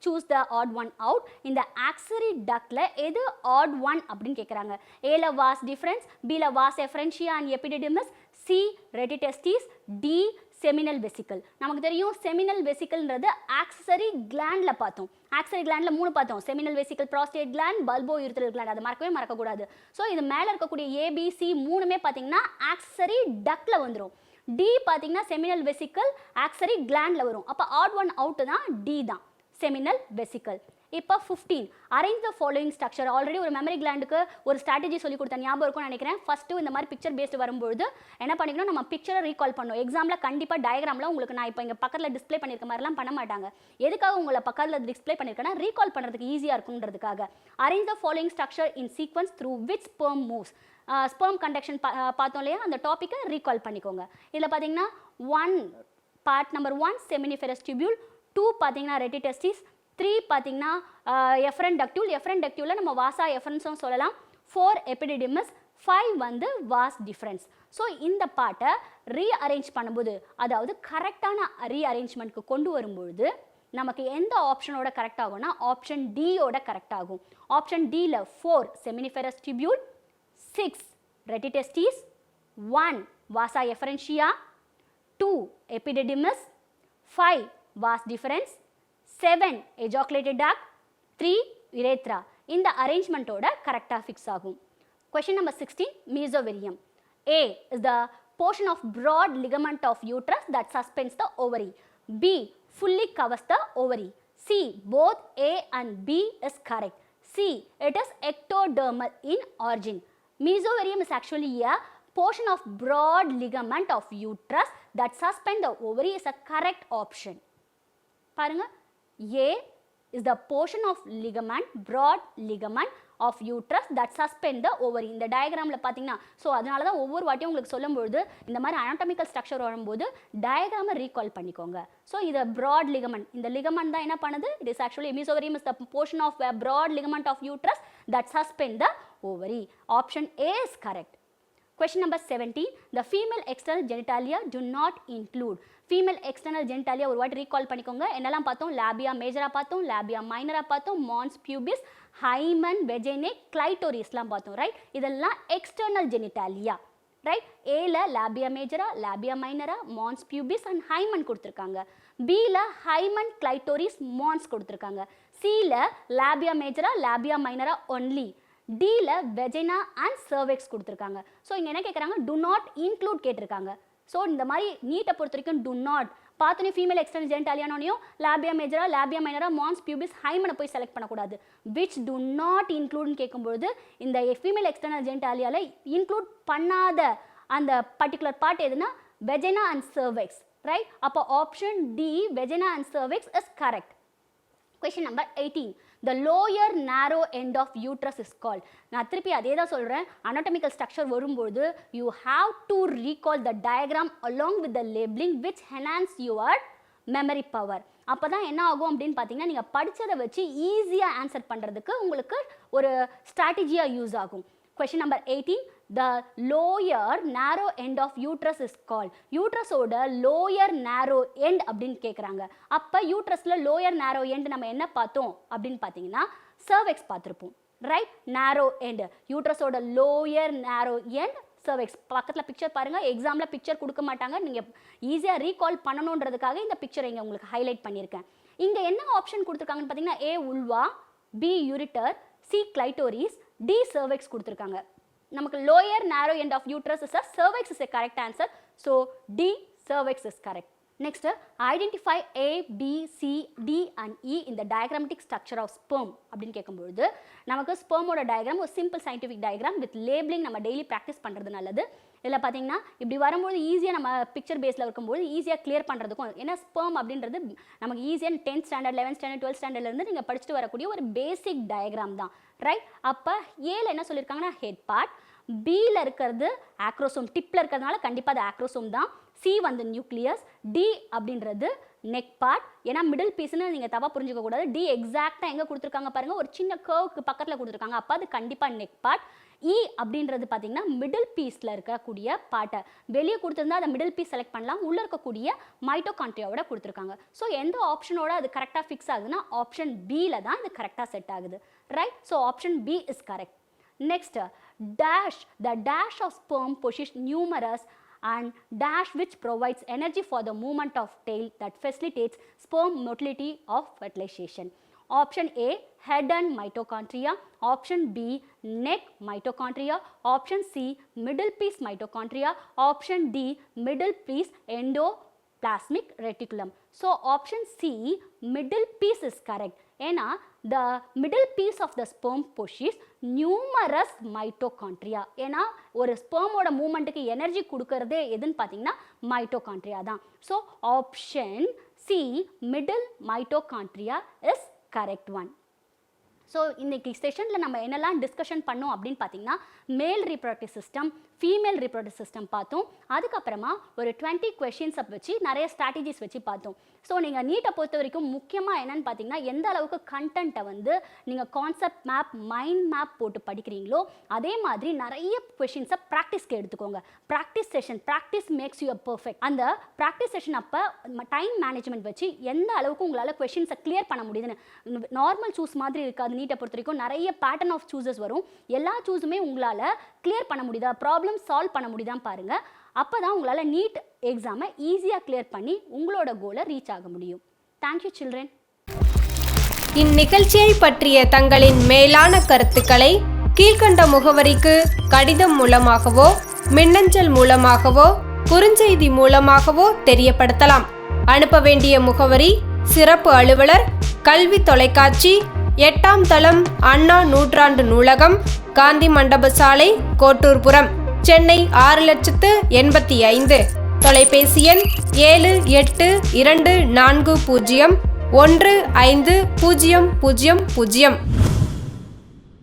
choose the odd one out. இந்த axillary ductல எது odd one அப்படின்னு கேட்குறாங்க. A ல vas deferens, B ல vas efferentia and epididymis, C. Retitestis, D. Seminal vesicle. நமக்கு தெரியும் செமினல் வெசிக்கல்ன்றது ஆக்சரி கிளாண்ட்ல பார்த்தோம். ஆக்சரி கிளாண்ட்ல 3 பார்த்தோம். Seminal vesicle, prostate gland, bulbourethral gland. அதை மறக்கக்கூடாது. ஸோ இது மேலே இருக்கக்கூடிய ஏபிசி 3மே பார்த்தீங்கன்னா ஆக்சரி டக்ட்ல வந்துடும். டி பார்த்தீங்கன்னா செமினல் வெசிக்கல் ஆக்சரி கிளாண்ட்ல வரும். அப்போ ஆட் ஒன் அவுட் தான் டி தான் செமினல் வெசிக்கல். இப்போ 15 arrange the following structure. Already ஒரு மெமரி கிளாண்டுக்கு ஒரு ஸ்ட்ராட்டஜி சொல்லி கொடுத்த ஞாபகம் இருக்கும்னு நினைக்கிறேன். ஃபஸ்ட்டு இந்த மாதிரி பிக்சர் பேஸ்டு வரும்போது என்ன பண்ணிக்கணும், நம்ம பிக்சரை ரீகால் பண்ணணும். எக்ஸாமில் கண்டிப்பாக டயக்ராமில் உங்களுக்கு நான் இப்போ இங்கே பக்கத்தில் டிஸ்பிளே பண்ணியிருக்க மாதிரிலாம் பண்ண மாட்டாங்க. எதுக்காக உங்களை பக்கத்தில் டிஸ்பிளே பண்ணியிருக்கேன்னா ரீகால் பண்ணுறதுக்கு ஈஸியாக இருக்குன்றதுக்காக. Arrange the following structure in sequence through which sperm moves. Sperm conduction பார்த்தோம் இல்லையா, அந்த டாப்பிக்கை ரீகால் பண்ணிக்கோங்க. இதில் பார்த்தீங்கன்னா பார்ட் நம்பர் 1 செமினிஃபெரஸ் டியூபியூல், 2 பார்த்தீங்கன்னா ரெட்டிடெஸ்டிஸ், 3 பார்த்தீங்கன்னா எஃபரன் டக்டியூல். எஃபரன் டக்டியூலில் நம்ம வாசா எஃபரன்ஸும் சொல்லலாம். 4 எபிடிடிமஸ், 5 வந்து வாஸ் டிஃபரன்ஸ். ஸோ இந்த பார்ட்டை ரீஅரேஞ்ச் பண்ணும்போது, அதாவது கரெக்டான ரீஅரேஞ்ச்மெண்ட்க்கு கொண்டு வரும்பொழுது நமக்கு எந்த ஆப்ஷனோட கரெக்ட் ஆகும்னா ஆப்ஷன் டியோட கரெக்ட் ஆகும். ஆப்ஷன் டியில் 4 செமினிஃபெரஸ் டியூபியூல், 6 ரெட்டிடெஸ்டிஸ், 1 வாசா எஃபரன்ஷியா, 2 எபிடிடிமஸ், 5 was difference, 7 ejaculated duct, 3 urethra. இந்த அரேஞ்ச்மெண்ட்டோட கரெக்டாக ஃபிக்ஸ் ஆகும். Question number 16 mesothelium. A is the portion of broad ligament of uterus that suspends the ovary. B fully covers the ovary. C both A and B is correct. C it is ectodermal in origin. Mesothelium is actually a portion of broad ligament of uterus that suspend the ovary is a correct option. பாருங்க, A is the portion of ligament, broad ligament of uterus that suspend the ovary. இந்த டயக்ராமில் பார்த்தீங்கன்னா, ஸோ அதனால தான் ஒவ்வொரு வாட்டியும் உங்களுக்கு சொல்லும்போது இந்த மாதிரி அனாட்டமிக்கல் ஸ்ட்ரக்சர் வரும்போது டயக்ராமை ரீகால் பண்ணிக்கோங்க. ஸோ இது broad ligament. இந்த ligament தான் என்ன பண்ணுது, it is actually mesothelium is the portion of a broad ligament of uterus that suspend the ovary. Option A is correct. Question number 17. The female external genitalia do not include. Female external genitalia ஒரு வாட்டி ரீகால் பண்ணிக்கோங்க. என்னெல்லாம் பார்த்தோம், லேபியா மேஜரா பார்த்தோம், லேபியா மைனரா பார்த்தோம், மான்ஸ் பியூபிஸ், ஹைமன், வெஜைனே, கிளைட்டோரிஸ்லாம் பார்த்தோம். ரைட், இதெல்லாம் எக்ஸ்டர்னல் ஜெனிட்டாலியா. ரைட், ஏல labia majora, labia minora, mons pubis and hymen கொடுத்துருக்காங்க. பியில் ஹைமன், கிளைட்டோரிஸ், மான்ஸ் கொடுத்துருக்காங்க. சியில் labia majora, labia minora only. டியில் வெஜைனா அண்ட் சர்வெக்ஸ் கொடுத்துருக்காங்க. ஸோ இங்கே என்ன கேட்குறாங்க, டு நாட் இன்க்ளூட் கேட்டிருக்காங்க. ஸோ இந்த மாதிரி நீட்டை பொறுத்த வரைக்கும் டு நாட் பார்த்தோன்னே ஃபீமேல் எக்ஸ்டர்னல் ஜெனிட்டாலியானோனையும் labia majora, labia minora, mons pubis, ஹைமனை போய் செலக்ட் பண்ணக்கூடாது. விச் டு நாட் இன்க்ளூட்னு கேட்கும்பொழுது இந்த ஃபீமேல் எக்ஸ்டர்னல் ஜெனிட்டாலியாவில் இன்க்ளூட் பண்ணாத அந்த பர்டிகுலர் பார்ட் எதுனா வெஜைனா அண்ட் சர்வெக்ஸ். ரைட், அப்போ option D vagina and cervix is correct. Question number 18. The lower narrow end of uterus is called. நான் திருப்பி அதே தான் சொல்கிறேன். anatomical structure வரும்போது you have to recall the diagram along with the labeling which enhance your memory power. அப்போ தான் என்ன ஆகும் அப்படின்னு பார்த்தீங்கன்னா, நீங்கள் படித்ததை வச்சு ஈஸியாக ஆன்சர் பண்ணுறதுக்கு உங்களுக்கு ஒரு ஸ்ட்ராட்டஜியாக யூஸ் ஆகும். Question number 18. The lower narrow end of uterus is called. யூட்ரஸோட lower narrow end அப்படின்னு கேட்குறாங்க. அப்போ யூட்ரஸில் lower narrow end நம்ம என்ன பார்த்தோம் அப்படின்னு பார்த்தீங்கன்னா cervix பார்த்துருப்போம். Right, narrow end யூட்ரஸோட lower narrow end cervix. பக்கத்தில் பிக்சர் பாருங்கள். எக்ஸாமில் பிக்சர் கொடுக்க மாட்டாங்க, நீங்கள் ஈஸியாக ரீகால் பண்ணணுன்றதுக்காக இந்த பிக்சரை இங்கே உங்களுக்கு ஹைலைட் பண்ணியிருக்கேன். இங்கே என்ன ஆப்ஷன் கொடுத்துருக்காங்கன்னு பார்த்தீங்கன்னா A Ulva, B ureter, C clitoris, D cervix கொடுத்துருக்காங்க. நமக்கு lower narrow end of uterus is a cervix is a correct answer. So D cervix is correct. Next, identify A, B, C, D and E in the diagrammatic structure of sperm அப்படின்னு கேட்கும்போது நமக்கு ஸ்பெர்மோட டயக்ராம் ஒரு simple scientific diagram with labelling நம்ம டெய்லி ப்ராக்டிஸ் பண்ணுறது நல்லது. இதில் பார்த்தீங்கன்னா இப்படி வரும்போது ஈஸியாக நம்ம பிக்சர் பேஸில் இருக்கும்போது ஈஸியாக கிளியர் பண்ணுறதுக்கும், ஏன்னா ஸ்பெர்ம் அப்படின்றது நமக்கு ஈஸியாக 10th standard 11th standard 12th ஸ்டாண்டர்ட்லேருந்து நீங்கள் படிச்சுட்டு வரக்கூடிய ஒரு பேசிக் டயக்ராம் தான். ரைட், அப்போ ஏல என்ன சொல்லியிருக்காங்கன்னா ஹெட் பார்ட், பியில் இருக்கிறது ஆக்ரோசோம், டிப்பில் இருக்கிறதுனால கண்டிப்பாக அது ஆக்ரோசோம் தான். சி வந்து நியூக்ளியஸ், டி அப்படின்றது நெக் பார்ட். ஏன்னா மிடில் பீஸ்ன்னு நீங்கள் தப்பாக புரிஞ்சுக்க கூடாது. டி எக்ஸாக்டாக எங்கே கொடுத்துருக்காங்க பாருங்கள், ஒரு சின்ன கர்வுக்கு பக்கத்தில் கொடுத்துருக்காங்க. அப்போ அது கண்டிப்பாக நெக் பார்ட். இ அப்படின்றது பார்த்தீங்கன்னா மிடில் பீஸில் இருக்கக்கூடிய பார்ட்டை வெளியே கொடுத்துருந்தா அதை மிடில் பீஸ் செலக்ட் பண்ணலாம். உள்ளே இருக்கக்கூடிய மைட்டோகாண்ட்ரியாவோட கொடுத்துருக்காங்க. ஸோ எந்த ஆப்ஷனோட அது கரெக்டாக ஃபிக்ஸ் ஆகுதுன்னா ஆப்ஷன் பியில் தான் இது கரெக்டாக செட் ஆகுது. Right, so option B is correct. Next, dash. The dash of sperm possess numerous and dash which provides energy for the movement of tail that facilitates sperm motility of fertilization. Option A, head and mitochondria. Option B, neck mitochondria. Option C, middle piece mitochondria. Option D, middle piece endoplasmic reticulum. So option C, middle piece is correct. ஏன்னா the middle piece of the sperm possesses numerous mitochondria. ஏன்னா ஒரு ஸ்பெர்மோட மூமெண்ட்டுக்கு எனர்ஜி கொடுக்கறதே எதுன்னு பார்த்தீங்கன்னா மைட்டோகாண்ட்ரியா தான். So option C, middle mitochondria is correct one. So இன்றைக்கி செஷனில் நம்ம என்னெல்லாம் டிஸ்கஷன் பண்ணோம் அப்படின்னு பார்த்தீங்கன்னா மேல் reproductive system, female reproductive system பார்த்தோம். அதுக்கப்புறமா ஒரு 20 கொஷின்ஸை வச்சு நிறைய ஸ்ட்ராட்டஜிஸ் வச்சு பார்த்தோம். ஸோ நீங்கள் நீட்டை பொறுத்த வரைக்கும் முக்கியமாக என்னென்னு பார்த்தீங்கன்னா எந்த அளவுக்கு கண்டென்ட்டை வந்து நீங்கள் கான்செப்ட் மேப், மைண்ட் மேப் போட்டு படிக்கிறீங்களோ அதே மாதிரி நிறைய கொஷின்ஸை ப்ராக்டிஸ்க்கு எடுத்துக்கோங்க. Practice session, practice makes you perfect. அந்த ப்ராக்டிஸ் செஷன் அப்போ டைம் மேனேஜ்மெண்ட் வச்சு எந்த அளவுக்கு உங்களால் கொஷின்ஸை கிளியர் பண்ண முடியுதுன்னு, நார்மல் சூஸ் மாதிரி இருக்காது. நீட்டை பொறுத்த வரைக்கும் நிறைய பேட்டர்ன் ஆஃப் சூஸஸ் வரும். எல்லா சூஸுமே உங்களால் கிளியர் பண்ண முடியுதா, ப்ராப்ளம் சால்வ் பண்ண முடியுதான்னு பாருங்கள். அப்போ தான் உங்களால் நீட் எக்ஸாமை ஈஸியாக கிளியர் பண்ணி உங்களோட கோலை ரீச் ஆக முடியும். Thank you children. இந்நிகழ்ச்சியை பற்றிய தங்களின் மேலான கருத்துக்களை கீழ்கண்ட முகவரிக்கு கடிதம் மூலமாகவோ, மின்னஞ்சல் மூலமாகவோ, குறுஞ்செய்தி மூலமாகவோ தெரியப்படுத்தலாம். அனுப்ப வேண்டிய முகவரி: சிறப்பு அலுவலர், கல்வி தொலைக்காட்சி, 8ஆம் தளம், அண்ணா நூற்றாண்டு நூலகம், காந்தி மண்டப சாலை, கோட்டூர்புரம், சென்னை 6085. தொலைபேசி எண் 7824015000.